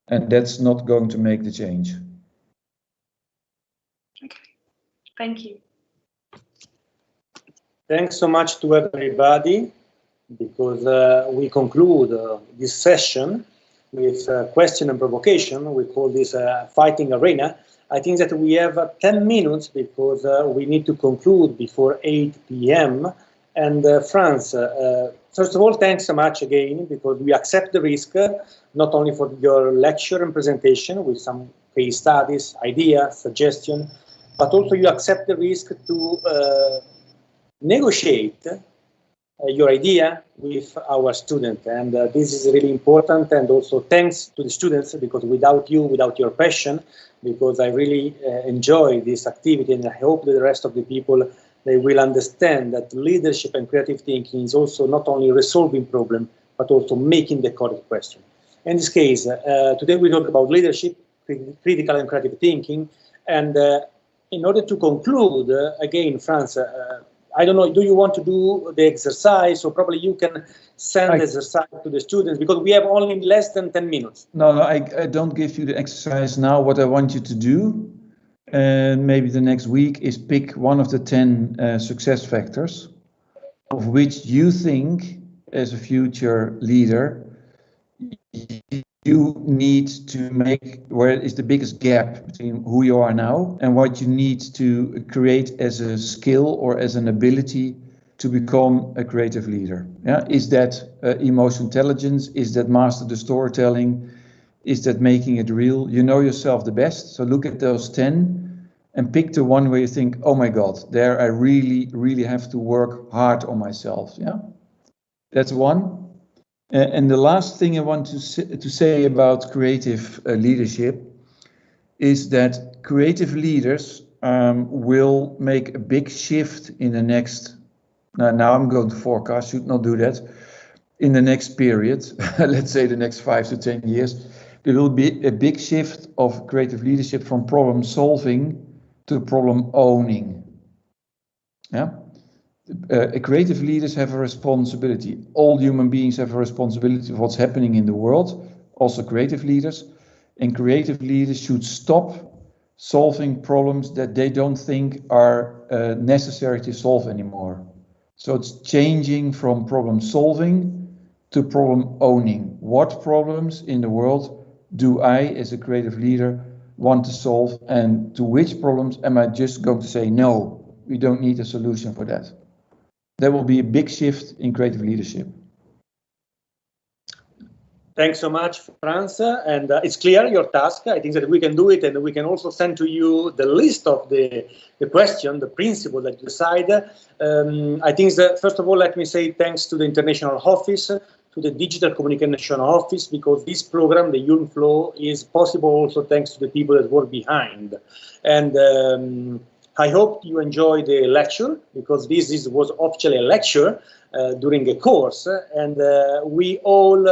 and that's not going to make the change. Okay, thank you. Thanks so much to everybody, because we conclude this session with question and provocation. We call this fighting arena. I think that we have 10 minutes because we need to conclude before 8 p.m. And Franz, first of all, thanks so much again, because we accept the risk, not only for your lecture and presentation with some case studies, ideas, suggestions, but also you accept the risk to negotiate your idea with our student, and this is really important. And also thanks to the students, because without you, without your passion, because I really enjoy this activity, and I hope that the rest of the people, they will understand that leadership and creative thinking is also not only resolving problem, but also making the correct question. In this case, today we talk about leadership, critical and creative thinking, and in order to conclude, again, Franz, I don't know, do you want to do the exercise? So probably you can send the exercise to the students, because we have only less than 10 minutes. No, I don't give you the exercise now. What I want you to do, and maybe the next week, is pick one of the 10 success factors of which you think, as a future leader, you need to make, where is the biggest gap between who you are now and what you need to create as a skill or as an ability to become a creative leader. Yeah, is that emotional intelligence? Is that master the storytelling? Is that making it real? You know yourself the best, so look at those 10 and pick the one where you think, oh my God, there I really have to work hard on myself. Yeah, that's one. And the last thing I want to say about creative leadership is that creative leaders will make a big shift in the next, now I'm going to forecast, should not do that, in the next period, let's say the next 5 to 10 years, there will be a big shift of creative leadership from problem solving to problem owning. Yeah. Creative leaders have a responsibility. All human beings have a responsibility for what's happening in the world, also creative leaders. And creative leaders should stop solving problems that they don't think are necessary to solve anymore. So it's changing from problem solving to problem owning. What problems in the world do I, as a creative leader, want to solve, and to which problems am I just going to say, no, we don't need a solution for that? There will be a big shift in creative leadership. Thanks so much, Franz. And it's clear your task. I think that we can do it, and we can also send to you the list of the question, the principle that you decide. I think that, first of all, let me say thanks to the International Office, to to the Digital Communication Office, because this program, the IULM FLOW, is possible also thanks to the people that work behind. And I hope you enjoy the lecture, because this was actually a lecture during a course, and we all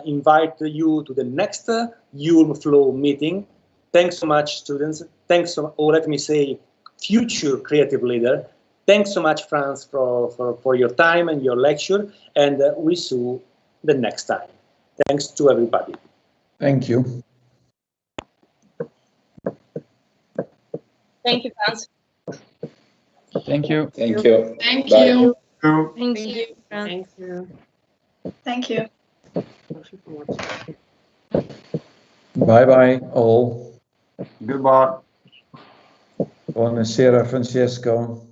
invite you to the next IULM FLOW meeting. Thanks so much, students. Thanks, or let me say, future creative leader. Thanks so much, Franz, for your time and your lecture, and we see you the next time. Thanks to everybody. Thank you. Thank you, Franz. Thank you. Thank you. Thank Bye. you. Thank you, Franz. Thank you. Thank you. Bye bye all. Goodbye. Buonasera, Francesco.